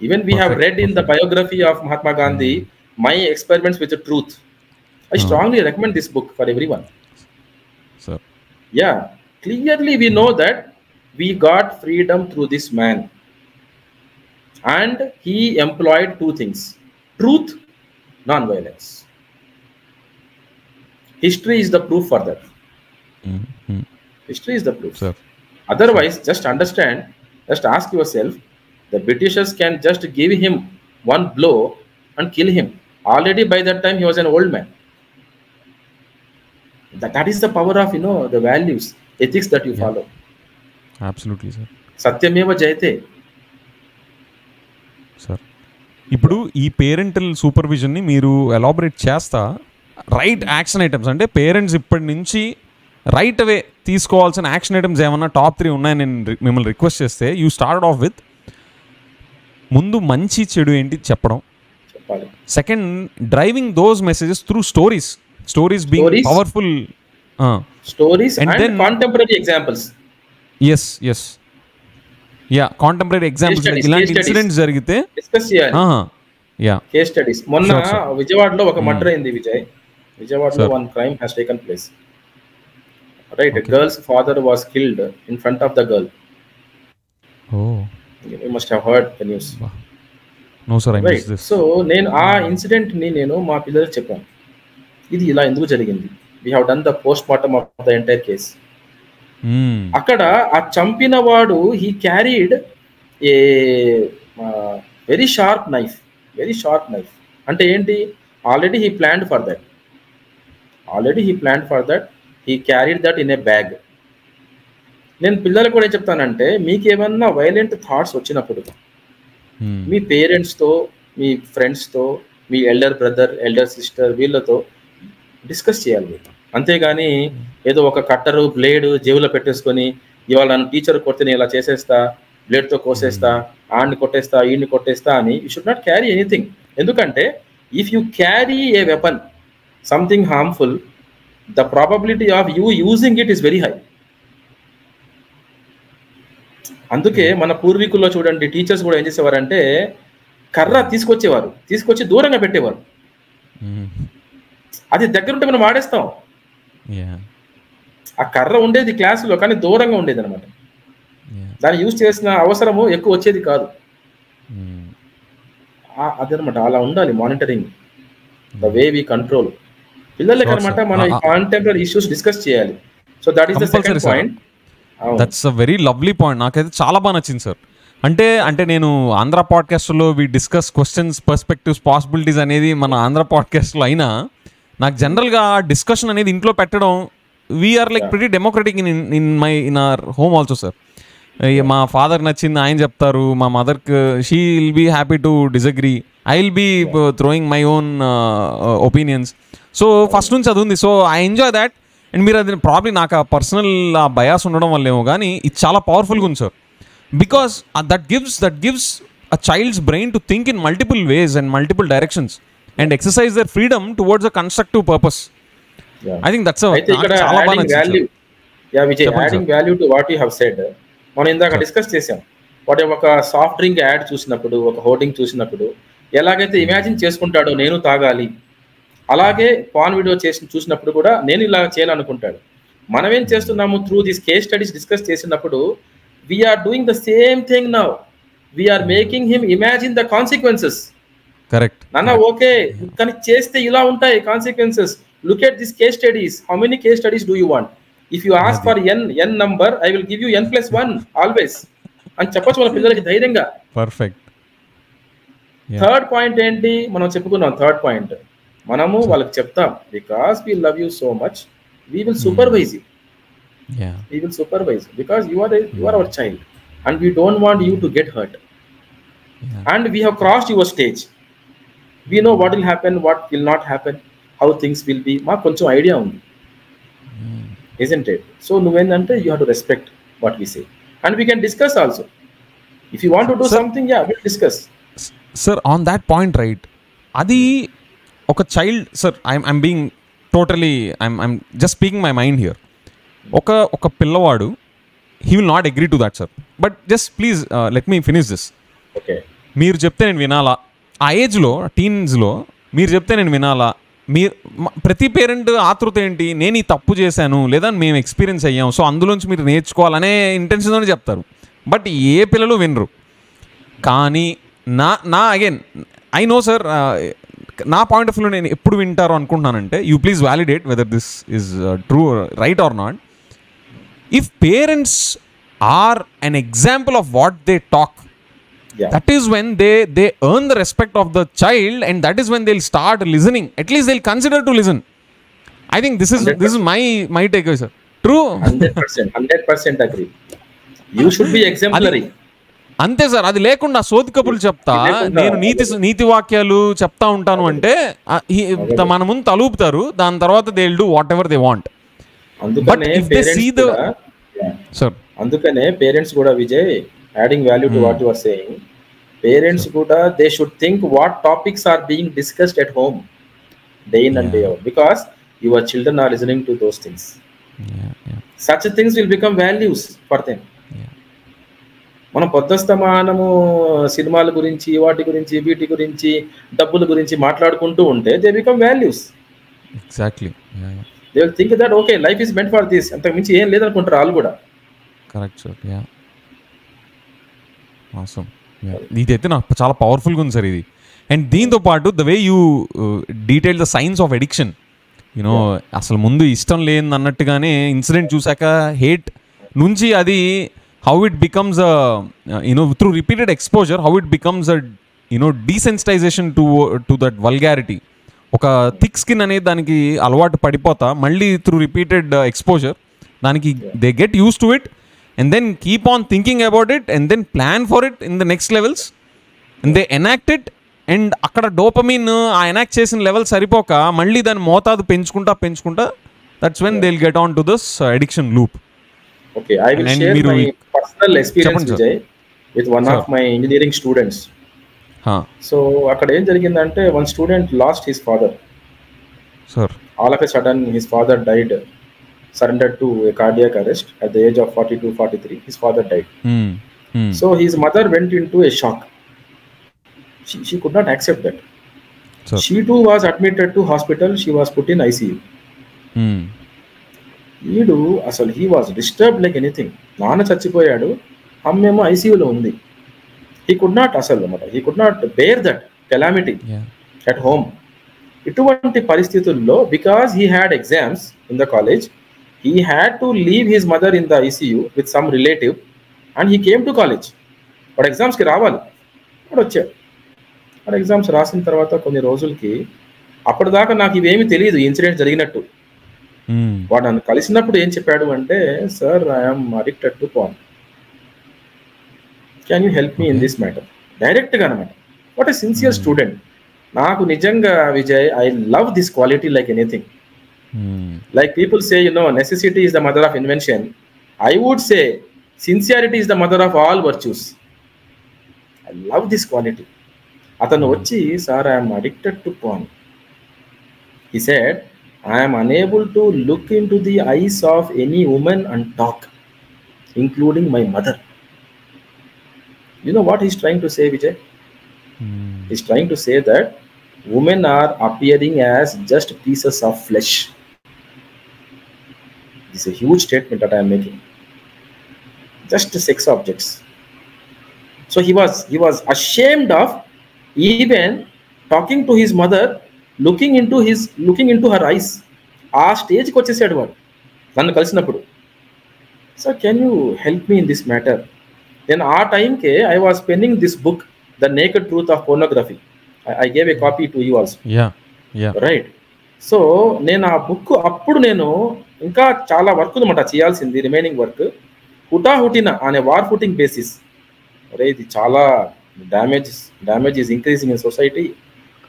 Even we have read in the biography of Mahatma Gandhi, My Experiments with the Truth. I strongly recommend this book for everyone. Sir. Yeah, clearly we know that we got freedom through this man. And he employed 2 things: truth, non-violence. History is the proof for that. History is the proof. Sir. Otherwise, just understand, just ask yourself, the Britishers can just give him 1 blow and kill him. Already by that time he was an old man. That is the power of, the values, ethics that you follow. Absolutely, sir. Satyameva jayate. Sir, ఇప్పుడు ఈ parental సూపర్విజన్ని మీరు elaborate చేస్తా, right action items అంటే parents ఇప్పటి నుంచి right away తీసుకోవాల్సిన action items ఏమన్నా top 3 ఉన్నాయని నేను మిమ్మల్ని రిక్వెస్ట్ చేస్తే, యూ స్టార్ట్ ఆఫ్ విత్ ముందు మంచి చెడు ఏంటి చెప్పడం, second driving those messages through stories being powerful, stories and then contemporary examples. Yes contemporary examples, ఇలాంటి ఇన్సిడెంట్స్ జరిగితే డిస్కస్ చేయాలి. Case studies. మొన్న విజయవాడలో ఒక మర్డర్ అయింది. విజయవాడలో 1 crime has taken place. Right, a girl's father was killed in front of the girl. Oh, you must have heard the news. No sir, I missed this. So నేను ఆ incident ని మా పిల్లలకు చెప్పాను, ఇది ఇలా ఎందుకు జరిగింది. We have done the postmortem of the entire case. అక్కడ ఆ చంపిన వాడు he carried a very sharp knife. అంటే ఏంటి, already he planned for that. He carried that in a bag. నేను పిల్లలకు కూడా ఏం చెప్తానంటే, మీకు ఏమన్నా వైలెంట్ థాట్స్ వచ్చినప్పుడు మీ పేరెంట్స్తో, మీ ఫ్రెండ్స్తో, మీ ఎల్డర్ బ్రదర్, ఎల్డర్ సిస్టర్ వీళ్ళతో డిస్కస్ చేయాలి. అంతేగాని ఏదో ఒక కట్టరు, బ్లేడ్ జేబులో పెట్టేసుకొని, ఇవాళ నన్ను టీచర్ కొడితే నేను ఇలా చేసేస్తా, బ్లేడ్తో కోసేస్తా, ఆడిని కొట్టేస్తా, ఈడిని కొట్టేస్తా అని you should not carry anything. ఎందుకంటే If you carry a weapon, something harmful, the probability of you using it is very high. అందుకే మన పూర్వీకుల్లో చూడండి, టీచర్స్ కూడా ఏం చేసేవారంటే కర్ర తీసుకొచ్చి దూరంగా పెట్టేవారు. అది దగ్గర ఉంటే మనం వాడేస్తాం. ఆ కర్ర ఉండేది క్లాసులో, కానీ దూరంగా ఉండేది అనమాట. దాన్ని యూజ్ చేసిన అవసరము ఎక్కువ వచ్చేది కాదు. అదనమాట, అలా ఉండాలి monitoring, the way we control పిల్లలకి అనమాట. మనం కాంటెంపరీ ఇష్యూస్ డిస్కస్ చేయాలి. So that is the second point. That's a very lovely point. నాకైతే చాలా బాగా నచ్చింది సార్. అంటే నేను ఆంధ్ర పాడ్కాస్ట్లో we discuss questions, perspectives, possibilities అనేది మన ఆంధ్ర పాడ్కాస్ట్లో అయినా నాకు జనరల్గా డిస్కషన్ అనేది ఇంట్లో పెట్టడం, we're like pretty democratic in our home also sir. మా ఫాదర్ నచ్చింది ఆయన చెప్తారు, మా మదర్కి she will be happy to disagree, I will be throwing my own opinions. So first నుంచి అది ఉంది. So I enjoy that. And మీరు అది ప్రాబ్లీ నాకు ఆ పర్సనల్ ఆ బయాస్ ఉండడం వల్లేమో కానీ ఇది చాలా పవర్ఫుల్గా ఉంది sir. Because that gives a child's brain to think in multiple ways and multiple directions and exercise their freedom towards a constructive purpose. I think that's చాలా బాగా నచ్చింది. Adding value to what you have said. మనం ఇందాక discuss చేసాం, వాటి ఒక soft drink add చూసినప్పుడు, ఒక హోర్డింగ్ చూసినప్పుడు ఎలాగైతే ఇమాజిన్ చేసుకుంటాడో నేను తాగాలి, అలాగే పాన్ వీడియో చూసినప్పుడు కూడా నేను ఇలా చేయాలనుకుంటాడు. మనం ఏం చేస్తున్నాము, through this case studies discuss చేసినప్పుడు we are doing the same thing now. We are making him imagine the consequences. Correct నాన్న, ఓకే కానీ చేస్తే ఇలా ఉంటాయి consequences. Look at this case studies. How many case studies do you want? If you ask for n number, I will give you n+1 always అని చెప్పొచ్చు మన పిల్లలకి ధైర్యంగా. పర్ఫెక్ట్. థర్డ్ పాయింట్ ఏంటి మనం చెప్పుకున్నాం? థర్డ్ పాయింట్ మనము వాళ్ళకి చెప్తాం, because we love you so much, we will supervise you. We will supervise because you are our child and we don't want you to get hurt. And we have crossed your stage. We know what will happen, what will not happen, how things will be. మాకు కొంచెం idea ఉంది, isn't it? So nuvenante you have to respect what we say and we can discuss also. If you want to do something, yeah, we'll discuss. Sir, on that point, right, adi oka child, sir, I'm being totally, I'm just speaking my mind here. Oka pillavadu, he will not agree to that, sir, but just please let me finish this. Okay, మీరు చెప్తే నేను వినాలా? ఆ ఏజ్లో, టీన్స్లో మీరు చెప్తే నేను వినాలా? మీరు ప్రతి పేరెంట్ ఆతృత ఏంటి, నేను ఈ తప్పు చేశాను లేదా మేము ఎక్స్పీరియన్స్ అయ్యాం, సో అందులోంచి మీరు నేర్చుకోవాలనే ఇంటెన్షన్తోనే చెప్తారు. బట్ ఏ పిల్లలు వినరు. కానీ నా అగైన్ ఐ నో సార్, నా పాయింట్ ఆఫ్ వ్యూలో నేను ఎప్పుడు వింటారు అనుకుంటున్నానంటే, you please validate whether this is true, right or not. If parents are an example of what they talk, that is when they earn the respect of the child, and that is when they'll start listening. At least they'll consider to listen. I think this is my takeaway, sir. True. 100% agree. You should be exemplary. అంతే sir. అది లేకుండా సోది కబుర్లు చెప్తా, నేను నీతి వాక్యాలు చెప్తా ఉంటాను అంటే మన ముందు తలుపుతారు. దాని తర్వాత they will do whatever they want. But if they see the sir, అందుకనే పేరెంట్స్ కూడా Vijay, adding value to what you are saying, parents kuda they should think what topics are being discussed at home day in and day out, because your children are listening to those things. Such things will become values for them. మనం పొద్దుస్తమానము సినిమాల గురించి, వాటి గురించి, వీటి గురించి, డబ్బుల గురించి మాట్లాడుకుంటూ ఉంటే they become values. Exactly. They will think that okay, life is meant for this, అంతకు మించి ఏం లేదనుకుంటారు వాళ్ళు కూడా. Correct sir. awesome. ఇదైతే నాకు చాలా పవర్ఫుల్గా ఉంది సార్ ఇది. అండ్ దీంతో పాటు the way you detail the science of addiction, you know అసలు ముందు ఇష్టం లేని అన్నట్టుగానే ఇన్సిడెంట్ చూసాక హేట్ నుంచి అది how it becomes you know through repeated exposure, how it becomes desensitisation to that vulgarity. ఒక థిక్ స్కిన్ అనేది దానికి అలవాటు పడిపోతా, మళ్ళీ త్రూ రిపీటెడ్ ఎక్స్పోజర్ దానికి they get used to it, and then keep on thinking about it, and then plan for it in the next levels, and they enact it, and akkada dopamine aa enact chesin level saripoka malli dan motadu penchukunta, that's when they'll get on to this addiction loop. Okay, I will share my personal experience, Vijay, with one of my engineering students. So అక్కడ ఏం జరిగిందంటే one student lost his father. Sir all of a sudden his father died, surrendered to a cardiac arrest at the age of 42-43. His father died. So his mother went into a shock. She could not accept that. So she too was admitted to hospital. She was put in ICU. ఈడు అసలు he was disturbed like anything. నాన్న చచ్చిపోయాడు, అమ్మేమో ఐసీయూలో ఉంది. He could not he could not bear that calamity at home. ఇటువంటి పరిస్థితుల్లో because he had exams in the college, he had to leave his mother in the ICU with some relative and he came to college. వాడు ఎగ్జామ్స్కి రావాలి, వాడు వచ్చాడు. వాడు exams రాసిన తర్వాత కొన్ని రోజులకి, అప్పటిదాకా నాకు ఇవేమీ తెలియదు ఇన్సిడెంట్ జరిగినట్టు. వాడు నన్ను కలిసినప్పుడు ఏం చెప్పాడు అంటే, sir I'm addicted to pan, can you help me in this matter? డైరెక్ట్గా అనమాట. What a sincere student. నాకు నిజంగా Vijay, I love this quality like anything. Like people say, necessity is the mother of invention. I would say sincerity is the mother of all virtues. I love this quality. Atanu vachi, sir, I am addicted to porn. He said, I am unable to look into the eyes of any woman and talk, including my mother. You know what he's trying to say, Vijay? He's trying to say that women are appearing as just pieces of flesh. This is a huge statement that I am making. Just sex objects. So he was ashamed of even talking to his mother, looking into her eyes. ఆ స్టేజ్కి వచ్చేసాడు వాడు నన్ను కలిసినప్పుడు. Sir can you help me in this matter? నేను ఆ టైంకే I was penning this book, the naked truth of pornography. I gave a copy to you also. Right. So నేను ఆ బుక్ అప్పుడు నేను ఇంకా చాలా వర్క్ ఉందన్నమాట చేయాల్సింది, రిమైనింగ్ వర్క్. హుటాహుటిన on a war footing basis, అరే ఇది చాలా damage is increasing in society,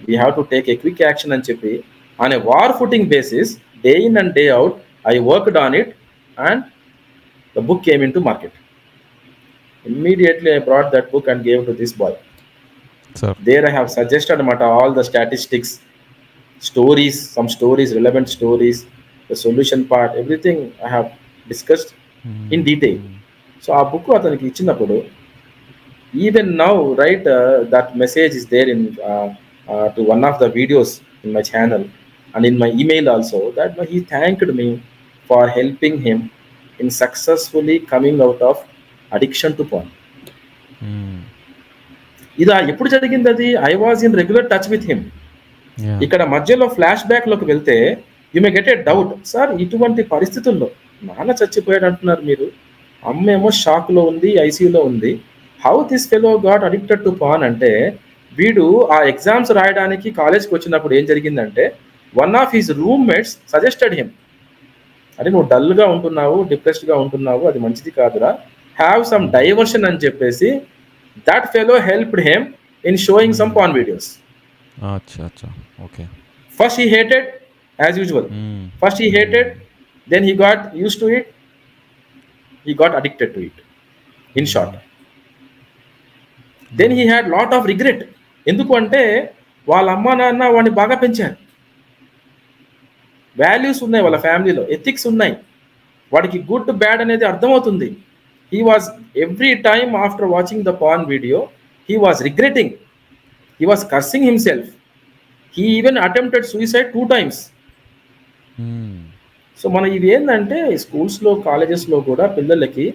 we have to take a quick action అని చెప్పి on a war footing basis day in and day out I worked on it and the book came in to market. Immediately I brought that book and gave to this boy. Sir. There I have suggested all the statistics, stories, some stories, relevant stories, the solution part, everything I have discussed in detail. So ఆ book అతనికి ఇచ్చినప్పుడు, even now, right, that message is there in to one of the videos in my channel and in my email also, that he thanked me for helping him in successfully coming out of addiction to porn. ఇది ఎప్పుడు జరిగింది? అది I was in regular touch with him. ఇక్కడ మధ్యలో flash back లోకి వెళ్తే you may get a doubt, sir ఇటువంటి పరిస్థితుల్లో నాన్న చచ్చిపోయాడు అంటున్నారు మీరు, అమ్మేమో షాక్ లో ఉంది, ఐసీయూలో ఉంది, how this fellow got addicted to pan? అంటే వీడు ఆ ఎగ్జామ్స్ రాయడానికి కాలేజ్కి వచ్చినప్పుడు ఏం జరిగిందంటే, one of his roommates suggested him, అరే నువ్వు డల్గా ఉంటున్నావు, డిప్రెస్డ్గా ఉంటున్నావు, అది మంచిది కాదురా, హ్యావ్ సమ్ డైవర్షన్ అని చెప్పేసి that fellow helped him in showing some porn videos. Acha. Okay. First he hated, as usual. First he hated, then he got used to it, he got addicted to it, in short. Then he had lot of regret. ఎందుకు అంటే వాళ్ళ అమ్మ నాన్న వాడిని బాగా పెంచారు, values ఉన్నాయి వాళ్ళ ఫ్యామిలీలో, ఎథిక్స్ ఉన్నాయి, వాడికి గుడ్ బ్యాడ్ అనేది అర్థమవుతుంది. He was every time after watching the porn video, he was regretting, he was cursing himself, he even attempted suicide 2 times. So మన ఇవి ఏంటంటే స్కూల్స్లో కాలేజెస్లో కూడా పిల్లలకి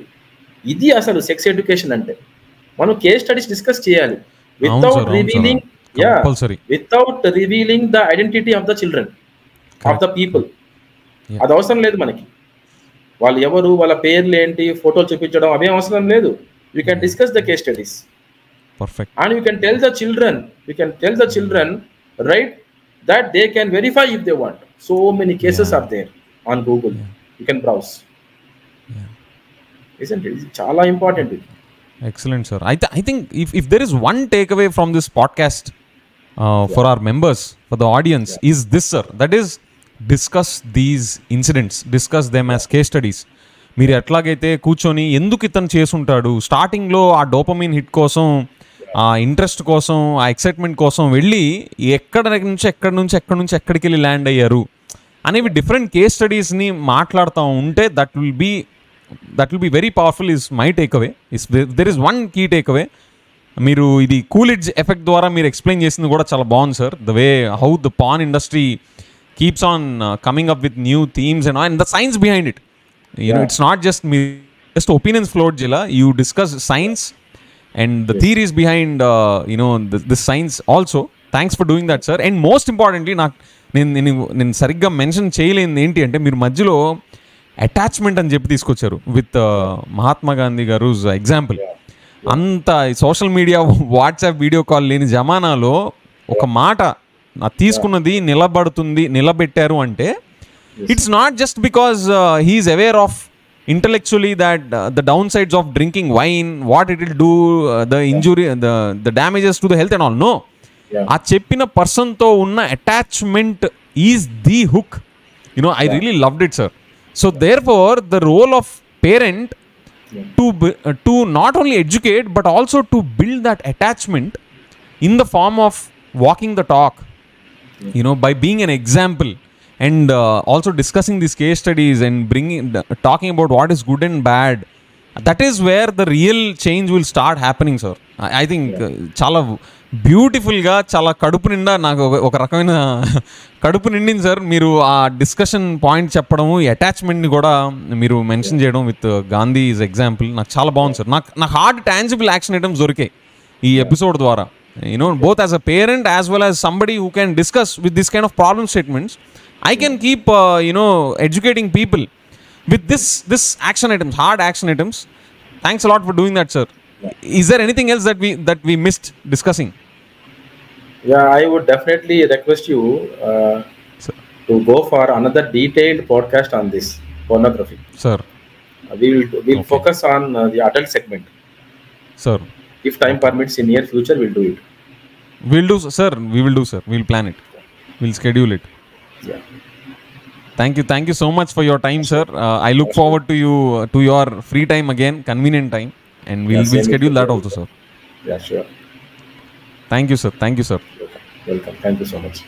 ఇది అసలు సెక్స్ ఎడ్యుకేషన్ అంటే మనం కేస్ స్టడీస్ డిస్కస్ చేయాలి without revealing the identity of the children, of the people. అది అవసరం లేదు మనకి, వాళ్ళు ఎవరు, వాళ్ళ పేర్లు ఏంటి, ఫోటోలు చూపించడం అవేం అవసరం లేదు. You can discuss the case studies and you can tell the children right that they can verify if they want. So many cases are there on Google, you can browse. Isn't it? It's చాలా important. Excellent, sir. I think if there is one takeaway from this podcast for our members, for the audience, is this, sir. That is, discuss these incidents, discuss them as case studies. మీరు ఎట్లాగైతే కూర్చొని ఎందుకు ఇతను చేసుంటాడు, స్టార్టింగ్లో ఆ dopamine hit కోసం ఆ interest కోసం, ఆ ఎక్సైట్మెంట్ కోసం వెళ్ళి ఎక్కడి నుంచి ఎక్కడికి వెళ్ళి ల్యాండ్ అయ్యారు అనేవి డిఫరెంట్ కేస్ స్టడీస్ని మాట్లాడుతూ ఉంటే that will be very powerful is my takeaway. There is one key takeaway. మీరు ఇది కూలిడ్జ్ ఎఫెక్ట్ ద్వారా మీరు ఎక్స్ప్లెయిన్ చేసింది కూడా చాలా బాగుంది sir. The way how the pan industry keeps on coming up with new themes and the science behind it. It's not just opinions float jila. You discuss science and the theories behind the science also. Thanks for doing that, sir. And most importantly, నేను సరిగ్గా mention చేయలేనిది ఏంటి అంటే మీరు మధ్యలో attachment అని చెప్పి తీసుకొచ్చారు with Mahatma Gandhi గారు ఎగ్జాంపుల్. అంత social media, WhatsApp video call లేని జమానాలో ఒక మాట తీసుకున్నది నిలబెట్టారు అంటే it's not just because he's aware of intellectually that the downsides of drinking wine, what it will do, the injury, the damages to the health and all. No, ఆ చెప్పిన పర్సన్తో ఉన్న attachment is the hook. I really loved it, sir. So therefore the role of parent to not only educate but also to build that attachment in the form of walking the talk, by being an example and also discussing these case studies and talking about what is good and bad. That is where the real change will start happening, sir. I think చాలా బ్యూటిఫుల్గా, చాలా కడుపు నిండా, నాకు ఒక రకమైన కడుపు నిండింది సార్ మీరు ఆ డిస్కషన్ పాయింట్ చెప్పడము, ఈ అటాచ్మెంట్ని కూడా మీరు మెన్షన్ చేయడం విత్ గాంధీ ఈజ్ ఎగ్జాంపుల్. నాకు చాలా బాగుంది సార్. నాకు హార్డ్ టాంజిబుల్ యాక్షన్ ఐటమ్స్ దొరికాయి ఈ ఎపిసోడ్ ద్వారా. Both as a parent as well as somebody who can discuss with this kind of problem statements, I can keep educating people with this action items, hard action items. Thanks a lot for doing that, sir. Is there anything else that we missed discussing? Yeah, I would definitely request you to go for another detailed podcast on this pornography, sir. We'll focus on the adult segment, sir. If time permits in near future, we'll do it. We'll do, sir. We will do, sir. We'll plan it. We'll schedule it. Yeah. Thank you so much for your time, sir. I look forward to your free time again, convenient time, and we'll schedule that also, sir. Yeah, sure. Thank you, sir. Welcome. Thank you so much.